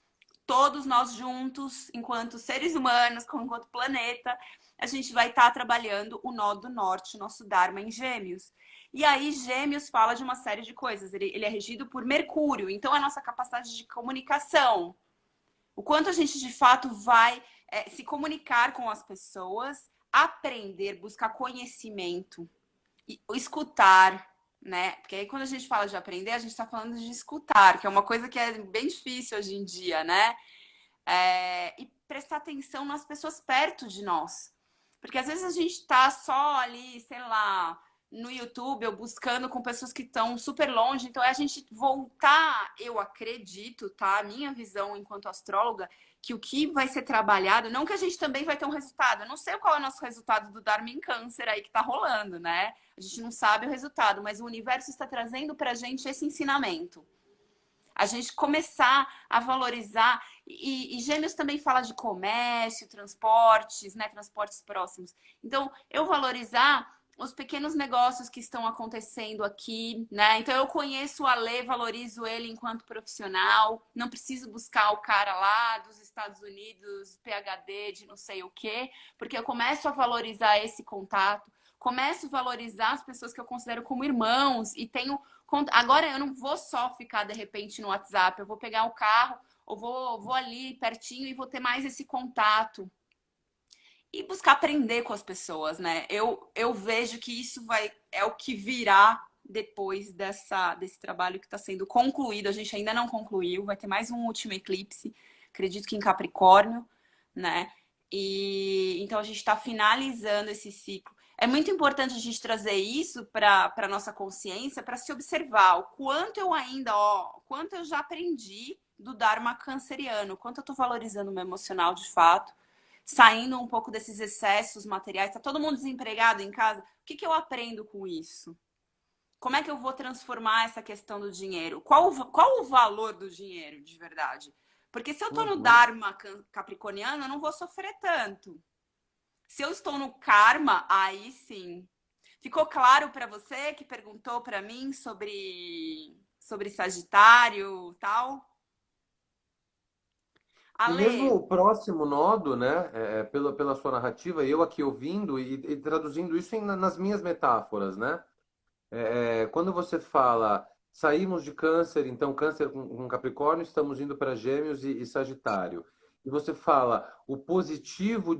todos nós juntos, enquanto seres humanos, enquanto planeta, a gente vai estar trabalhando o nó do norte, o nosso Dharma em Gêmeos. E aí, Gêmeos fala de uma série de coisas. Ele é regido por Mercúrio, então é a nossa capacidade de comunicação. O quanto a gente, de fato, vai se comunicar com as pessoas, aprender, buscar conhecimento, e escutar, né? Porque aí quando a gente fala de aprender, a gente está falando de escutar, que é uma coisa que é bem difícil hoje em dia, né? E prestar atenção nas pessoas perto de nós. Porque às vezes a gente está só ali, sei lá, no YouTube ou buscando com pessoas que estão super longe. Então é a gente voltar, eu acredito, tá? A minha visão enquanto astróloga, que o que vai ser trabalhado, não que a gente também vai ter um resultado. Eu não sei qual é o nosso resultado do Dharma em Câncer aí que tá rolando, né? A gente não sabe o resultado, mas o universo está trazendo pra gente esse ensinamento. A gente começar a valorizar. E Gêmeos também fala de comércio, transportes, né? Transportes próximos. Então, eu valorizar os pequenos negócios que estão acontecendo aqui, né? Então eu conheço o Alê, valorizo ele enquanto profissional, não preciso buscar o cara lá dos Estados Unidos, PhD de não sei o quê, porque eu começo a valorizar esse contato, começo a valorizar as pessoas que eu considero como irmãos e tenho... Agora eu não vou só ficar de repente no WhatsApp, eu vou pegar o carro ou vou ali pertinho e vou ter mais esse contato. e buscar aprender com as pessoas, né? Eu vejo que isso é o que virá depois desse trabalho que está sendo concluído. A gente ainda não concluiu, vai ter mais um último eclipse, acredito que em Capricórnio, né? E então a gente está finalizando esse ciclo. É muito importante a gente trazer isso para a nossa consciência, para se observar o quanto eu ainda, ó, o quanto eu já aprendi do Dharma canceriano, o quanto eu estou valorizando o meu emocional de fato, saindo um pouco desses excessos materiais. Tá todo mundo desempregado em casa? O que que eu aprendo com isso? Como é que eu vou transformar essa questão do dinheiro? Qual o valor do dinheiro, de verdade? Porque se eu tô no Uhum. Dharma capricorniano, eu não vou sofrer tanto. Se eu estou no karma, aí sim. Ficou claro para você que perguntou para mim sobre Sagitário, tal? E mesmo Ale, o próximo nodo, né, pela sua narrativa, eu aqui ouvindo e traduzindo isso nas minhas metáforas, né? Quando você fala, saímos de Câncer, então Câncer com Capricórnio, estamos indo para Gêmeos e Sagitário. E você fala o positivo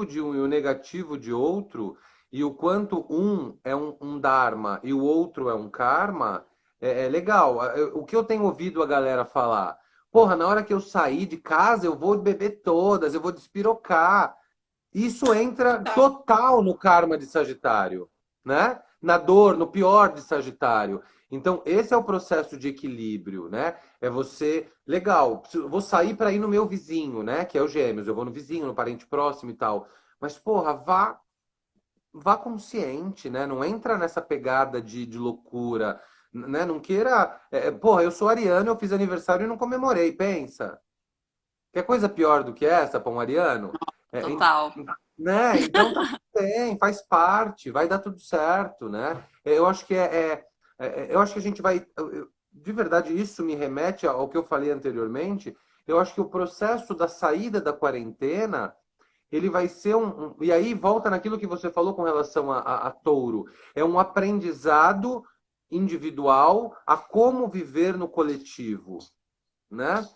de um e o negativo de outro, e o quanto um é um Dharma e o outro é um Karma, é legal. O que eu tenho ouvido a galera falar, porra, na hora que eu sair de casa, eu vou beber todas, eu vou despirocar. Isso entra tá. total no karma de Sagitário, né? Na dor, no pior de Sagitário. Então, esse é o processo de equilíbrio, né? É você, legal, eu vou sair para ir no meu vizinho, né? Que é o Gêmeos, eu vou no vizinho, no parente próximo e tal. Mas, porra, vá consciente, né? Não entra nessa pegada de loucura, né? Não queira. Porra, eu sou ariano, eu fiz aniversário e não comemorei, pensa. Quer coisa pior do que essa para um ariano? É, en- Total. né? Então tá tudo bem, faz parte, vai dar tudo certo, né? Eu acho que eu acho que a gente vai, de verdade, isso me remete ao que eu falei anteriormente. Eu acho que o processo da saída da quarentena, ele vai ser e aí volta naquilo que você falou com relação a touro, é um aprendizado individual a como viver no coletivo, né?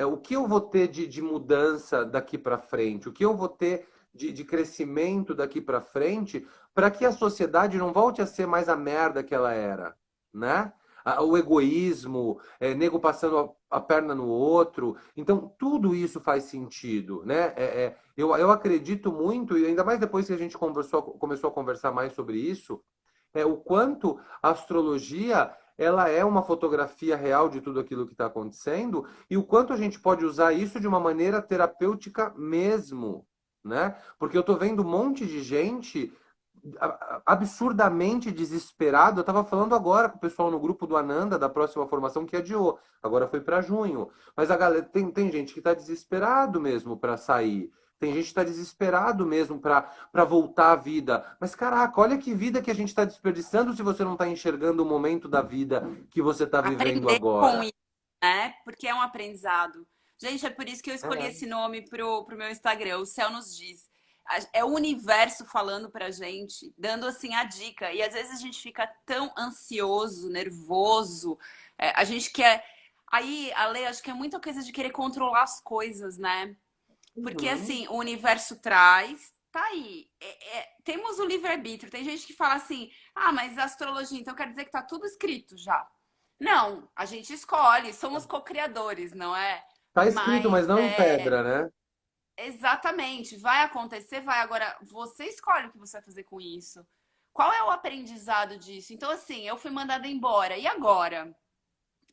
O que eu vou ter de mudança daqui para frente? O que eu vou ter de crescimento daqui para frente para que a sociedade não volte a ser mais a merda que ela era, né? O egoísmo, nego passando a perna no outro. Então, tudo isso faz sentido, né? Eu acredito muito, e ainda mais depois que a gente começou a conversar mais sobre isso, o quanto a astrologia ela é uma fotografia real de tudo aquilo que está acontecendo e o quanto a gente pode usar isso de uma maneira terapêutica mesmo, né? Porque eu estou vendo um monte de gente absurdamente desesperado. Eu estava falando agora com o pessoal no grupo do Ananda da próxima formação que adiou, agora foi para junho. Mas a galera tem gente que está desesperado mesmo para sair. Tem gente que está desesperado mesmo para voltar à vida. Mas caraca, olha que vida que a gente está desperdiçando se você não está enxergando o momento da vida que você está vivendo Aprender com agora. isso, né? Porque é um aprendizado. Gente, é por isso que eu escolhi É. esse nome pro meu Instagram, O Céu Nos Diz. É o universo falando pra gente, dando assim a dica. E às vezes a gente fica tão ansioso, nervoso, a gente quer. Aí, Ale, acho que é muita coisa de querer controlar as coisas, né? Porque Uhum. assim, o universo traz, tá aí. Temos o livre-arbítrio. Tem gente que fala assim: ah, mas astrologia, então quer dizer que tá tudo escrito já. Não, a gente escolhe, somos co-criadores, não é? Tá escrito, Mas mas não em pedra, né? exatamente, vai acontecer, vai. Agora, você escolhe o que você vai fazer com isso. Qual é o aprendizado disso? Então, assim, eu fui mandada embora. E agora?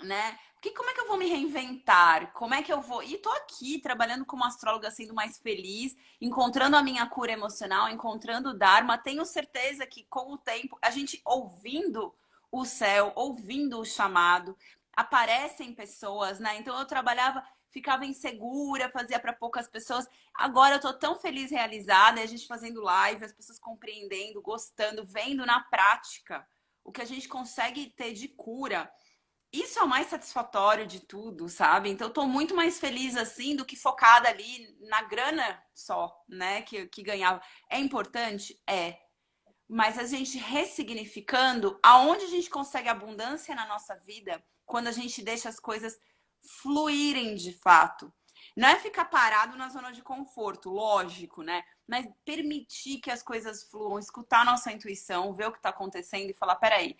Né? Como é que eu vou me reinventar? Como é que eu vou? E tô aqui trabalhando como astróloga, sendo mais feliz, encontrando a minha cura emocional, encontrando o Dharma. Tenho certeza que com o tempo, a gente ouvindo o céu, ouvindo o chamado, aparecem pessoas, né? Então eu trabalhava, ficava insegura, fazia para poucas pessoas. Agora eu tô tão feliz, realizada, e a gente fazendo live, as pessoas compreendendo, gostando, vendo na prática o que a gente consegue ter de cura. Isso é o mais satisfatório de tudo, sabe? Então, eu tô muito mais feliz assim do que focada ali na grana só, né? Que ganhava. É importante? É. Mas a gente ressignificando aonde a gente consegue abundância na nossa vida quando a gente deixa as coisas fluírem de fato. Não é ficar parado na zona de conforto, lógico, né? Mas permitir que as coisas fluam, escutar a nossa intuição, ver o que está acontecendo e falar, peraí,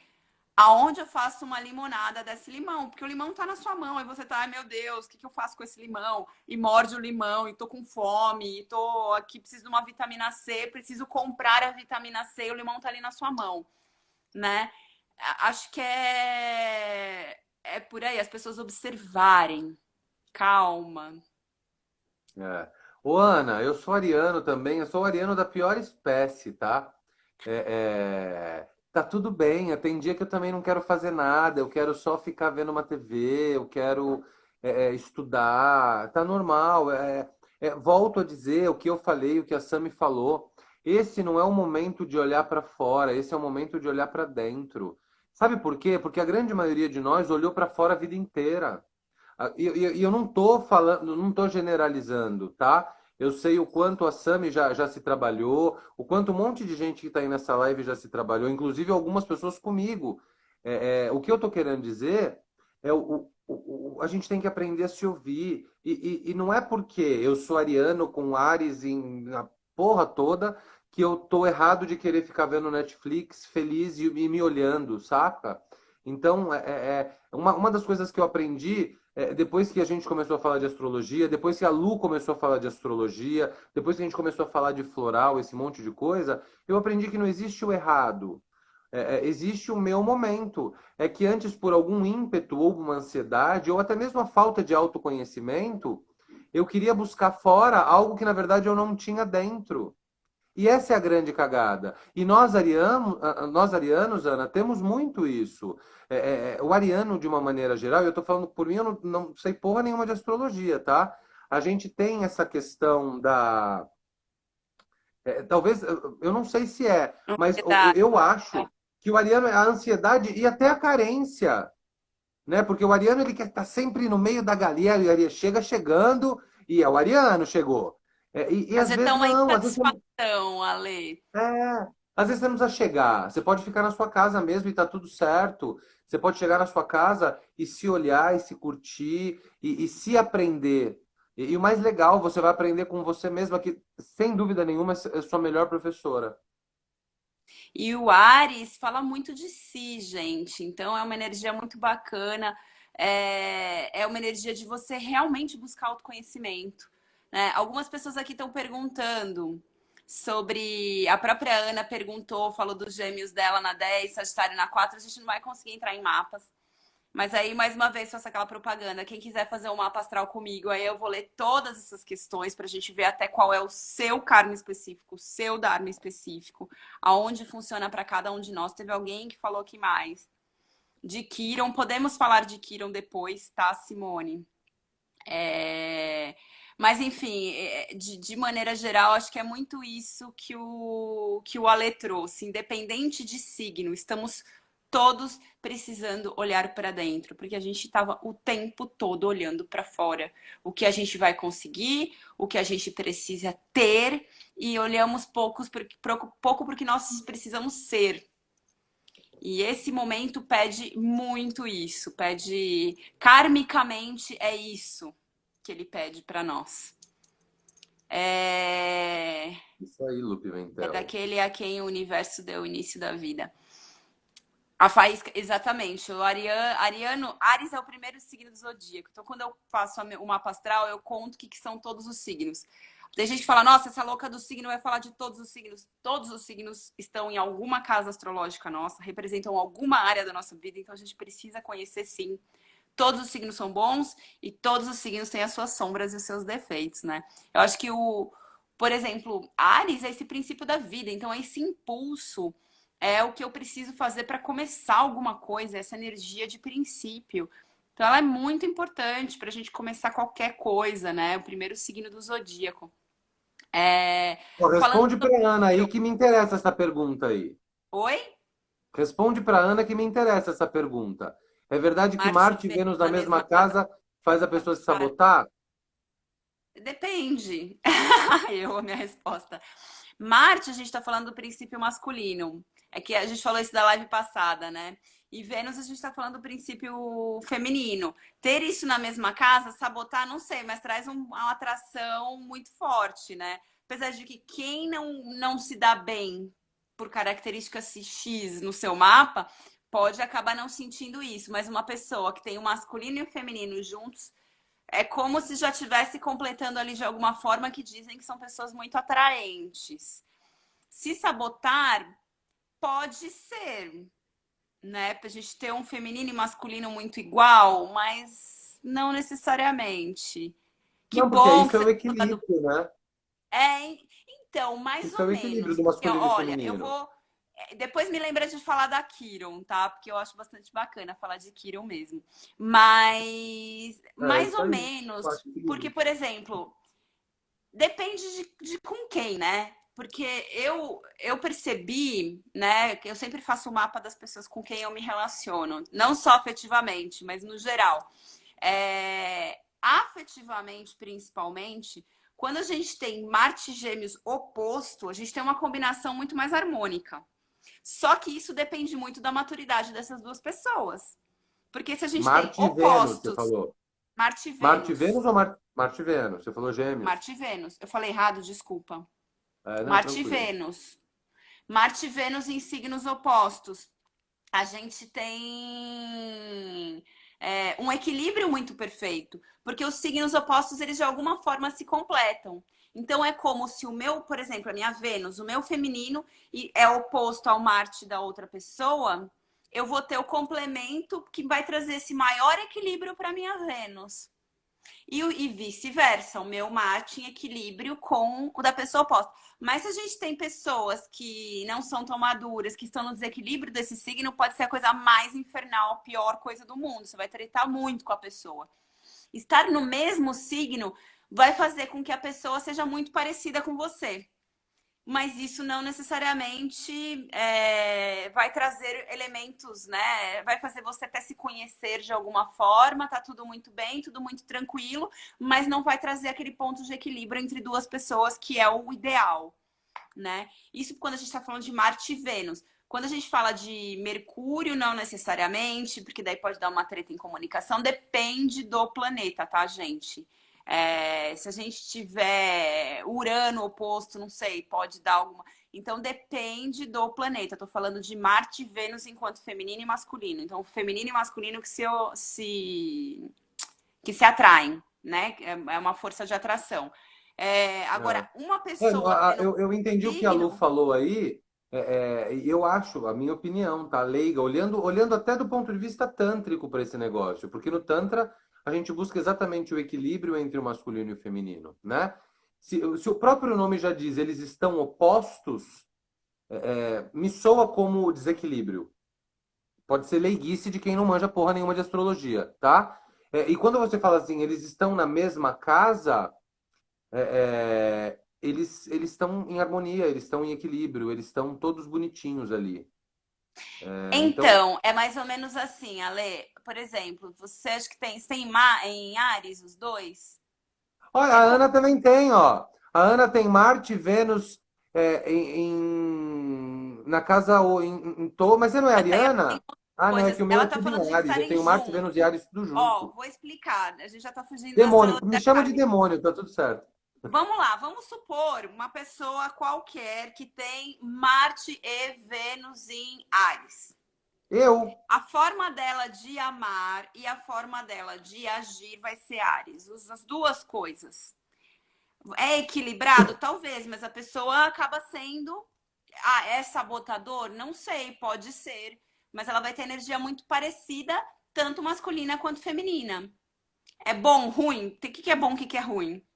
aonde eu faço uma limonada desse limão? Porque o limão tá na sua mão, e você tá, ai meu Deus, o que eu faço com esse limão? E morde o limão, e tô com fome, e tô aqui, preciso de uma vitamina C, preciso comprar a vitamina C, e o limão tá ali na sua mão, né? Acho que é por aí, as pessoas observarem. Calma. É. Ô, Ana, eu sou ariano também, eu sou ariano da pior espécie, tá? Tá tudo bem, tem dia que eu também não quero fazer nada, eu quero só ficar vendo uma TV, eu quero estudar, tá normal. Volto a dizer o que eu falei, o que a Sami falou. Esse não é o momento de olhar para fora, esse é o momento de olhar para dentro. Sabe por quê? Porque a grande maioria de nós olhou para fora a vida inteira. E eu não estou falando, não estou generalizando, tá? Eu sei o quanto a Sami já se trabalhou, o quanto um monte de gente que está aí nessa live já se trabalhou, inclusive algumas pessoas comigo. O que eu estou querendo dizer é a gente tem que aprender a se ouvir. E não é porque eu sou ariano com Ares na porra toda que eu tô errado de querer ficar vendo Netflix feliz e me olhando, saca? Então, uma das coisas que eu aprendi depois que a gente começou a falar de astrologia, depois que a Lu começou a falar de astrologia, depois que a gente começou a falar de floral, esse monte de coisa, eu aprendi que não existe o errado. Existe o meu momento. É que antes, por algum ímpeto ou uma ansiedade, ou até mesmo a falta de autoconhecimento, eu queria buscar fora algo que na verdade eu não tinha dentro. E essa é a grande cagada. E nós arianos, Ana, temos muito isso. O ariano, de uma maneira geral, eu estou falando por mim, eu não sei porra nenhuma de astrologia, tá? A gente tem essa questão da. Talvez, eu não sei se mas Ansiedade. eu acho que o ariano é a ansiedade e até a carência, né? Porque o ariano ele quer estar sempre no meio da galera, e o ariano chega chegando, e é o ariano chegou. E às Fazer vezes tão uma não, às vezes insatisfação, Ale. às vezes você não precisa chegar. Você pode ficar na sua casa mesmo e tá tudo certo. Você pode chegar na sua casa e se olhar e se curtir e se aprender. E o mais legal, você vai aprender com você mesma, que sem dúvida nenhuma é sua melhor professora. E o Ares fala muito de si, gente. Então é uma energia muito bacana. É uma energia de você realmente buscar autoconhecimento, né? Algumas pessoas aqui estão perguntando sobre. A própria Ana perguntou, falou dos gêmeos dela na 10, Sagitário na 4. A gente não vai conseguir entrar em mapas. Mas aí, mais uma vez, faço aquela propaganda. Quem quiser fazer um mapa astral comigo, aí eu vou ler todas essas questões para a gente ver até qual é o seu karma específico, o seu dharma específico, aonde funciona para cada um de nós. Teve alguém que falou aqui mais. De Quiron, podemos falar de Quiron depois, tá, Simone? Mas, enfim, de maneira geral, acho que é muito isso que o Ale trouxe. Independente de signo, estamos todos precisando olhar para dentro, porque a gente estava o tempo todo olhando para fora. O que a gente vai conseguir, o que a gente precisa ter, e olhamos pouco porque nós precisamos ser. E esse momento pede muito isso, pede karmicamente é isso que ele pede para nós. É Isso aí, Lu Pimentel. daquele a quem o universo deu o início da vida. A faísca, exatamente. O Ariano, Ares é o primeiro signo do zodíaco. Então, quando eu faço o mapa astral, eu conto o que são todos os signos. Tem gente que fala, nossa, essa louca do signo vai falar de todos os signos. Todos os signos estão em alguma casa astrológica nossa, representam alguma área da nossa vida, então a gente precisa conhecer sim. Todos os signos são bons e todos os signos têm as suas sombras e os seus defeitos, né? Eu acho que por exemplo, Ares é esse princípio da vida, então esse impulso é o que eu preciso fazer para começar alguma coisa, essa energia de princípio. Então ela é muito importante para a gente começar qualquer coisa, né? O primeiro signo do zodíaco. Pô, Falando responde para sobre Ana aí Quirón. que me interessa essa pergunta aí. Oi? Responde para Ana que me interessa essa pergunta. É verdade que Marte e Marte e Vênus Vênus na na mesma mesma casa. casa faz a pessoa se Para. sabotar? Depende. Eu, a minha resposta. Marte, a gente está falando do princípio masculino. É que a gente falou isso da live passada, né? E Vênus, a gente está falando do princípio feminino. Ter isso na mesma casa, sabotar, não sei, mas traz uma atração muito forte, né? Apesar de que quem não se dá bem por características X no seu mapa, pode acabar não sentindo isso. Mas uma pessoa que tem o masculino e o feminino juntos, é como se já estivesse completando ali de alguma forma, que dizem que são pessoas muito atraentes. Se sabotar, pode ser, né? Pra gente ter um feminino e masculino muito igual, mas não necessariamente. Que Não, porque bom que isso é você o falou do... equilíbrio, né? É, então, mais Isso é ou o equilíbrio menos. do Porque, masculino e olha, eu feminino. vou... Depois me lembra de falar da Kiron, tá? Porque eu acho bastante bacana falar de Kiron mesmo. Mas, É mais isso ou aí. menos, Eu acho porque, equilíbrio. por exemplo, depende de com quem, né? Porque eu percebi, né, que eu sempre faço o mapa das pessoas com quem eu me relaciono. Não só afetivamente, mas no geral. Afetivamente, principalmente, quando a gente tem Marte e Gêmeos oposto, a gente tem uma combinação muito mais harmônica. Só que isso depende muito da maturidade dessas duas pessoas. Porque se a gente tem Marte e Vênus, você opostos, falou. Marte e Marte e Vênus, Vênus ou Marte e Vênus? Você falou gêmeos. Marte e Vênus. Eu falei errado, desculpa. É, não, Marte e tranquilo. Vênus. Marte e Vênus em signos opostos. A gente tem um equilíbrio muito perfeito, porque os signos opostos, eles de alguma forma se completam. Então é como se o meu, por exemplo, a minha Vênus, o meu feminino é oposto ao Marte da outra pessoa, eu vou ter o complemento que vai trazer esse maior equilíbrio para minha Vênus. E vice-versa, o meu Marte em equilíbrio com o da pessoa oposta. Mas se a gente tem pessoas que não são tão maduras, que estão no desequilíbrio desse signo, pode ser a coisa mais infernal, a pior coisa do mundo. Você vai tretar muito com a pessoa. Estar no mesmo signo vai fazer com que a pessoa seja muito parecida com você. Mas isso não necessariamente vai trazer elementos, né? Vai fazer você até se conhecer de alguma forma, tá tudo muito bem, tudo muito tranquilo, mas não vai trazer aquele ponto de equilíbrio entre duas pessoas que é o ideal, né? Isso quando a gente está falando de Marte e Vênus. Quando a gente fala de Mercúrio, não necessariamente, porque daí pode dar uma treta em comunicação, depende do planeta, tá, gente? Se a gente tiver Urano oposto, não sei, pode dar alguma. Então depende do planeta. Eu tô falando de Marte e Vênus enquanto feminino e masculino. Então, feminino e masculino que se atraem, né? É uma força de atração. Agora, uma pessoa tendo Eu entendi o que a Lu signo. falou aí. Eu acho, a minha opinião, tá? Leiga, olhando até do ponto de vista tântrico para esse negócio, porque no Tantra a gente busca exatamente o equilíbrio entre o masculino e o feminino, né? Se o próprio nome já diz, eles estão opostos, me soa como desequilíbrio. Pode ser leiguice de quem não manja porra nenhuma de astrologia, tá? E quando você fala assim, eles estão na mesma casa. Eles estão em harmonia, eles estão em equilíbrio, eles estão todos bonitinhos ali. Então, Então, é mais ou menos assim, Ale. Por exemplo, você acha que tem em Áries os dois? olha, É a como Ana também tem, ó. A Ana tem Marte, Vênus na casa mas você não é aí ela tem ariana? Ah, não, é que coisas. o meu Ela é tá tudo falando em de Ares. Eu estarem tenho Marte, Vênus e juntos. Ares tudo Ó, junto. vou explicar. A gente já tá fugindo da Demônio, me astrologia chama de kármica. demônio, tá tudo certo. Vamos lá, vamos supor uma pessoa qualquer que tem Marte e Vênus em Áries. Eu, A forma dela de amar e a forma dela de agir vai ser Áries. As duas coisas. É equilibrado? Talvez, mas a pessoa acaba sendo. Ah, é sabotador? Não sei, pode ser. Mas ela vai ter energia muito parecida, tanto masculina quanto feminina. É bom, ruim? O que é bom, o que é ruim?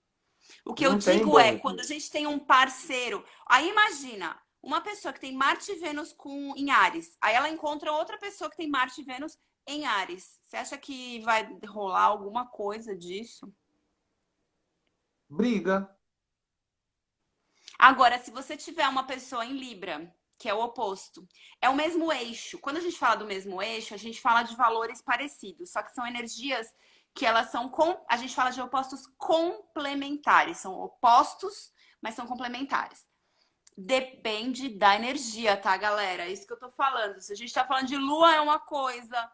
O que eu não tem digo é, bom. quando a gente tem um parceiro. Aí imagina, uma pessoa que tem Marte e Vênus em Áries. Aí ela encontra outra pessoa que tem Marte e Vênus em Áries. Você acha que vai rolar alguma coisa disso? Briga. Agora, se você tiver uma pessoa em Libra, que é o oposto, é o mesmo eixo. Quando a gente fala do mesmo eixo, a gente fala de valores parecidos, só que são energias que elas são a gente fala de opostos complementares, são opostos, mas são complementares. Depende da energia, tá, galera? É isso que eu tô falando. Se a gente tá falando de Lua é uma coisa,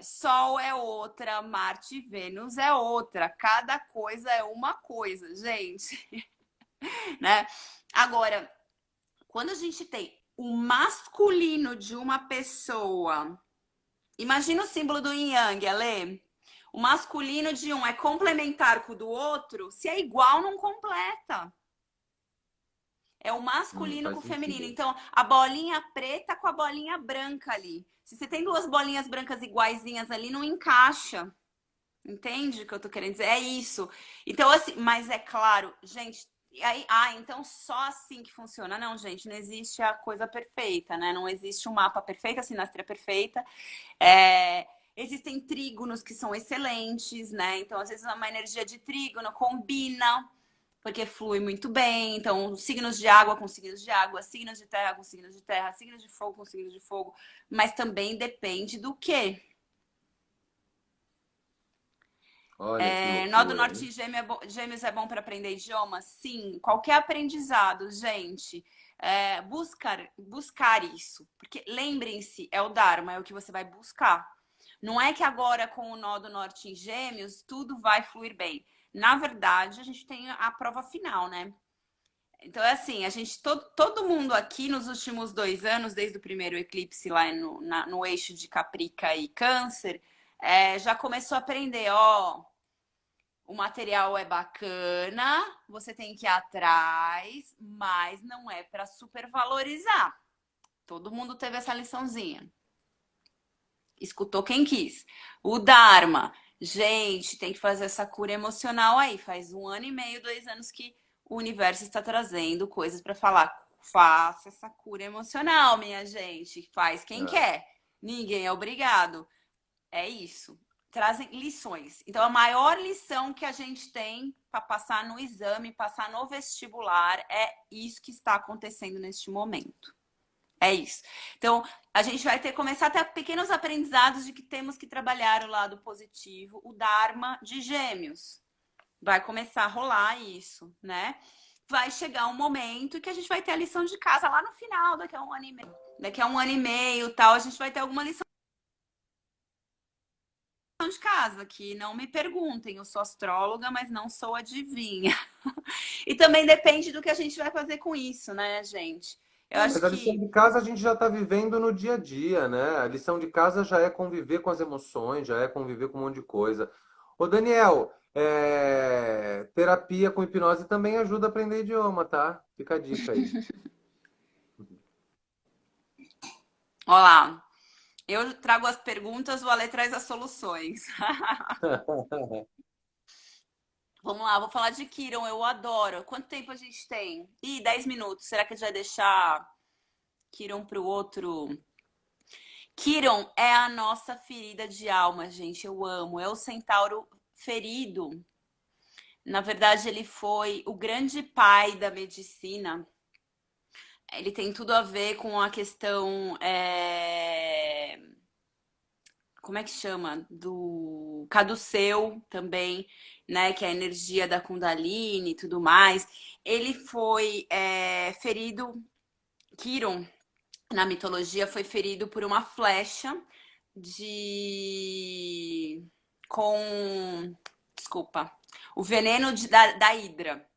Sol é outra, Marte e Vênus é outra. Cada coisa é uma coisa, gente, né? Agora, quando a gente tem o masculino de uma pessoa, imagina o símbolo do Yin Yang, Ale. O masculino de um é complementar com o do outro, se é igual, não completa. É o masculino Faz com o feminino. sentido. Então, a bolinha preta com a bolinha branca ali. Se você tem duas bolinhas brancas iguaizinhas ali, não encaixa. Entende o que eu tô querendo dizer? É isso. Então, assim, mas é claro, gente. Aí, então só assim que funciona. Não, gente, não existe a coisa perfeita, né? Não existe um mapa perfeito, a sinastria perfeita. Existem trígonos que são excelentes, né? Então, às vezes, uma energia de trígono combina porque flui muito bem. Então, signos de água com signos de água, signos de terra com signos de terra, signos de fogo com signos de fogo. Mas também depende do quê? Olha que Nó do loucura, Norte hein? em Gêmeos é bom para aprender idiomas? Sim. Qualquer aprendizado, gente, buscar isso. Porque lembrem-se, é o Dharma, é o que você vai buscar. Não é que agora com o Nó do Norte em Gêmeos tudo vai fluir bem. Na verdade, a gente tem a prova final, né? Então, é assim, a gente, todo mundo aqui nos últimos 2 anos, desde o primeiro eclipse lá no eixo de Caprica e Câncer, já começou a aprender, ó, o material é bacana, você tem que ir atrás, mas não é para supervalorizar. Todo mundo teve essa liçãozinha. Escutou quem quis. O Dharma, gente, tem que fazer essa cura emocional aí. Faz 1 ano e meio, 2 anos que o universo está trazendo coisas para falar. Faça essa cura emocional, minha gente. Faz quem É. quer. Ninguém é obrigado. É isso. Trazem lições. Então, a maior lição que a gente tem para passar no exame, passar no vestibular, é isso que está acontecendo neste momento. É isso. Então, a gente vai ter começar a ter pequenos aprendizados de que temos que trabalhar o lado positivo, o Dharma de Gêmeos. Vai começar a rolar isso, né? Vai chegar um momento que a gente vai ter a lição de casa lá no final, daqui a 1 ano e meio. Daqui a 1 ano e meio, tal, a gente vai ter alguma lição de casa, que não me perguntem, eu sou astróloga, mas não sou adivinha. E também depende do que a gente vai fazer com isso, né, gente? Eu Não, acho mas a lição que de casa a gente já está vivendo no dia a dia, né? A lição de casa já é conviver com as emoções, já é conviver com um monte de coisa. Ô, Daniel, terapia com hipnose também ajuda a aprender idioma, tá? Fica a dica aí. ó lá, eu trago as perguntas, o Ale traz as soluções. Vamos lá, vou falar de Kiron, eu adoro. Quanto tempo a gente tem? Ih, 10 minutos. Será que a gente vai deixar Kiron para o outro? Kiron é a nossa ferida de alma, gente. Eu amo. É o centauro ferido. Na verdade, ele foi o grande pai da medicina. Ele tem tudo a ver com a questão. Como é que chama? Do caduceu também, né? Que é a energia da Kundalini e tudo mais. Ele foi ferido, Kiron, na mitologia, foi ferido por uma flecha de. Com. Desculpa. O veneno da Hidra.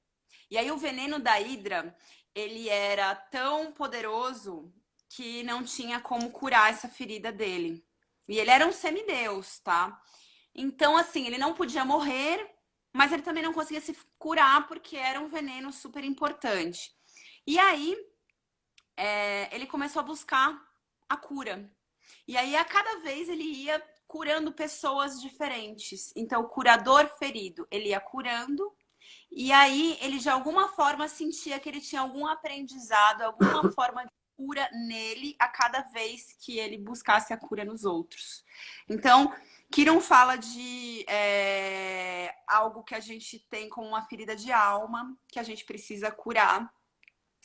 E aí, o veneno da Hidra, ele era tão poderoso que não tinha como curar essa ferida dele. E ele era um semideus, tá? Então, assim, ele não podia morrer, mas ele também não conseguia se curar porque era um veneno super importante. E aí, ele começou a buscar a cura. E aí, a cada vez, ele ia curando pessoas diferentes. Então, o curador ferido, ele ia curando. E aí, ele de alguma forma sentia que ele tinha algum aprendizado, alguma forma de cura nele a cada vez que ele buscasse a cura nos outros. Então, Kiron fala de algo que a gente tem como uma ferida de alma, que a gente precisa curar,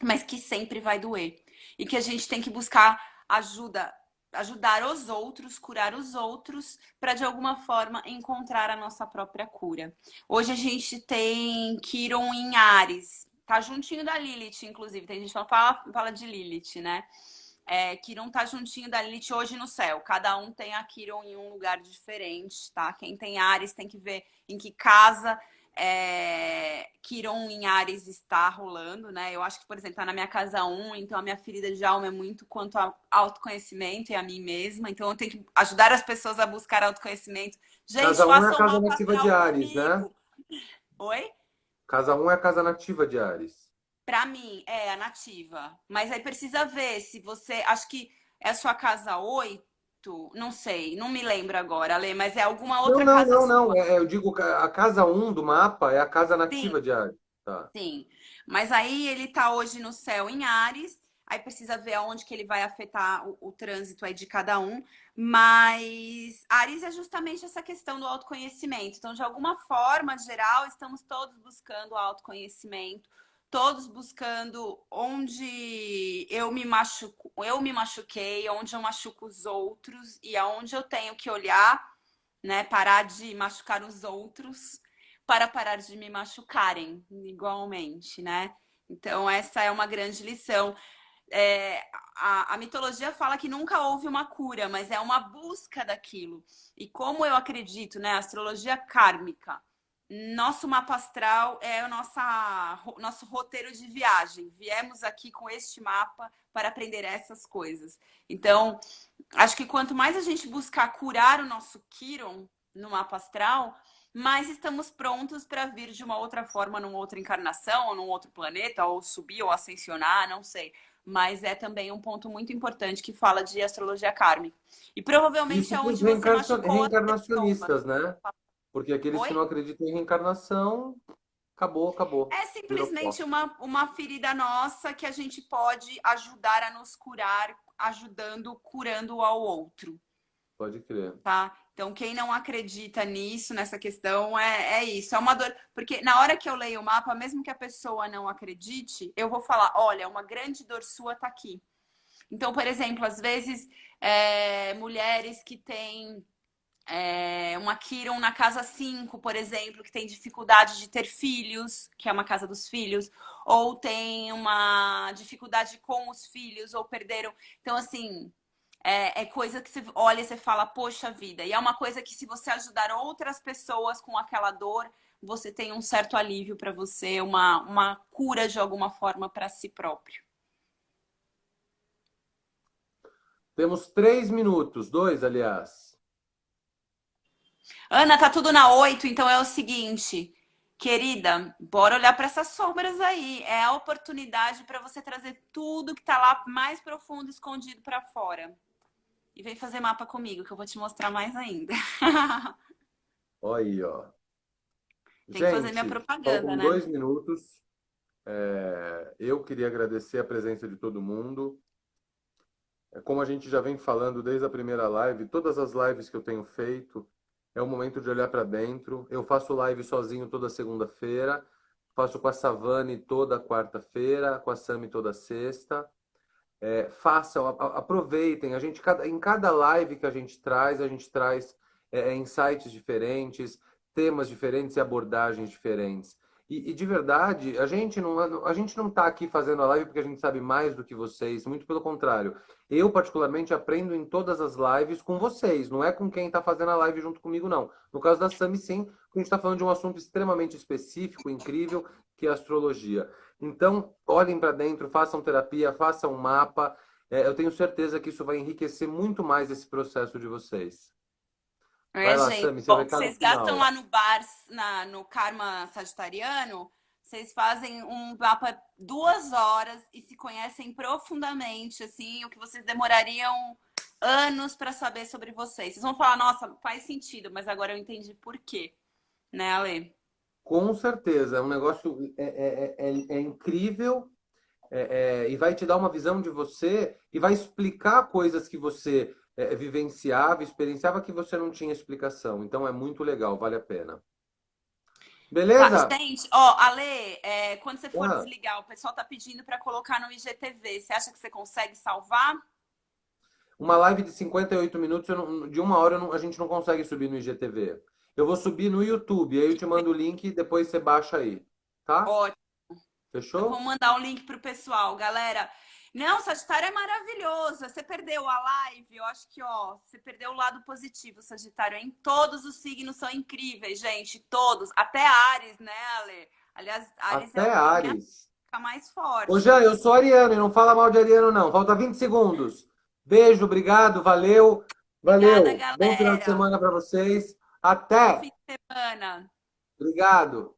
mas que sempre vai doer. E que a gente tem que buscar ajuda, ajudar os outros, curar os outros, para de alguma forma encontrar a nossa própria cura. Hoje a gente tem Quiron em Áries. tá juntinho da Lilith, inclusive. Tem gente que fala de Lilith, né? Quiron tá juntinho da Lilith hoje no céu. Cada um tem a Quiron em um lugar diferente, tá? Quem tem Áries tem que ver em que casa Quiron em Áries está rolando, né? Eu acho que, por exemplo, tá na minha casa 1, então a minha ferida de alma é muito quanto ao autoconhecimento e a mim mesma. Então eu tenho que ajudar as pessoas a buscar autoconhecimento. Gente, Casa 1 é a façam casa mapa nativa de astral Áries, né? comigo. Oi? Casa 1 é a casa nativa de Áries. Pra mim, é a nativa. Mas aí precisa ver se você. Acho que é a sua casa 8. Não sei, não me lembro agora, Ale, mas é alguma Não, outra não, casa não, não. sua. Eu digo que a casa 1 do mapa é a casa Sim, nativa de Áries. Tá. sim. Mas aí ele tá hoje no céu em Áries. Aí precisa ver aonde que ele vai afetar o trânsito aí de cada um. Mas Áries é justamente essa questão do autoconhecimento. Então, de alguma forma geral, estamos todos buscando o autoconhecimento, todos buscando onde eu me machuquei, onde eu machuco os outros e aonde eu tenho que olhar, né, parar de machucar os outros para parar de me machucarem igualmente, né? Então, essa é uma grande lição. É, a mitologia fala que nunca houve uma cura, mas é uma busca daquilo. E como eu acredito, né, astrologia kármica, nosso mapa astral é o nosso roteiro de viagem. Viemos aqui com este mapa para aprender essas coisas. Então, acho que quanto mais a gente buscar curar o nosso Quiron no mapa astral, mais estamos prontos para vir de uma outra forma, numa outra encarnação, ou num outro planeta, ou subir, ou ascensionar, não sei. Mas é também um ponto muito importante que fala de astrologia kármica. E provavelmente Isso é para os onde você machucou as pessoas. reencarnacionistas, né? Porque aqueles que Oi? não acreditam em reencarnação, acabou, acabou. É Virou simplesmente pó. uma ferida nossa que a gente pode ajudar a nos curar, ajudando, curando ao outro, Pode crer. tá? Então, quem não acredita nisso, nessa questão, é isso. É uma dor. Porque na hora que eu leio o mapa, mesmo que a pessoa não acredite, eu vou falar: olha, uma grande dor sua tá aqui. Então, por exemplo, às vezes, mulheres que têm uma Quiron na casa 5, por exemplo, que tem dificuldade de ter filhos, que é uma casa dos filhos, ou tem uma dificuldade com os filhos, ou perderam. Então, assim, é coisa que você olha e você fala, poxa vida. E é uma coisa que, se você ajudar outras pessoas com aquela dor, você tem um certo alívio para você, uma cura de alguma forma para si próprio. Temos 3 minutos, 2, aliás. Ana, tá tudo na 8, então é o seguinte, querida, bora olhar para essas sombras aí. É a oportunidade para você trazer tudo que tá lá mais profundo, escondido para fora. E vem fazer mapa comigo, que eu vou te mostrar mais ainda. Olha aí, ó. Tem que fazer minha Gente, propaganda, faltam né? 2 minutos. Eu queria agradecer a presença de todo mundo. Como a gente já vem falando desde a primeira live, todas as lives que eu tenho feito, é o momento de olhar para dentro. Eu faço live sozinho toda segunda-feira, faço com a Savane toda quarta-feira, com a Sami toda sexta. Façam, aproveitem. Em cada live que a gente traz insights diferentes, temas diferentes e abordagens diferentes. E de verdade, a gente não está aqui fazendo a live porque a gente sabe mais do que vocês, muito pelo contrário. Eu, particularmente, aprendo em todas as lives com vocês, não é com quem está fazendo a live junto comigo, não. No caso da Sami, sim, porque a gente está falando de um assunto extremamente específico, incrível, que é a astrologia. Então, olhem para dentro, façam terapia, façam um mapa. Eu tenho certeza que isso vai enriquecer muito mais esse processo de vocês. Vai lá, Gente, Sami, seu bom que recado vocês gastam final. lá no bar, no Karma Sagitariano, vocês fazem um mapa 2 horas e se conhecem profundamente, assim, o que vocês demorariam anos para saber sobre vocês. Vocês vão falar, nossa, faz sentido, mas agora eu entendi por quê, né, Ale? Com certeza, é um negócio incrível, e vai te dar uma visão de você e vai explicar coisas que você vivenciava, experienciava que você não tinha explicação. Então é muito legal, vale a pena. Tá, Beleza? gente, ó, Ale, quando você for Ah, desligar, o pessoal tá pedindo para colocar no IGTV. Você acha que você consegue salvar? uma live de 58 minutos, de 1 hora, a gente não consegue subir no IGTV. Eu vou subir no YouTube, aí eu te mando o link e depois você baixa aí, tá? Ótimo. Eu Fechou? vou mandar um link pro pessoal, galera. Não, Sagitário é maravilhoso. Você perdeu a live, eu acho que, ó, você perdeu o lado positivo, Sagitário. Em todos os signos são incríveis, gente, todos. Até Áries, né, Ale? Aliás, Áries é Até o que me Áries. fica mais Ô, forte. Jean, eu sou ariano e não fala mal de ariano, não. Falta 20 segundos. Beijo, obrigado, valeu. Obrigada, Valeu. Bom final de galera. semana para vocês. Bom Até. fim de semana. Obrigado.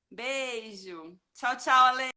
Beijo. Tchau, tchau, Ale.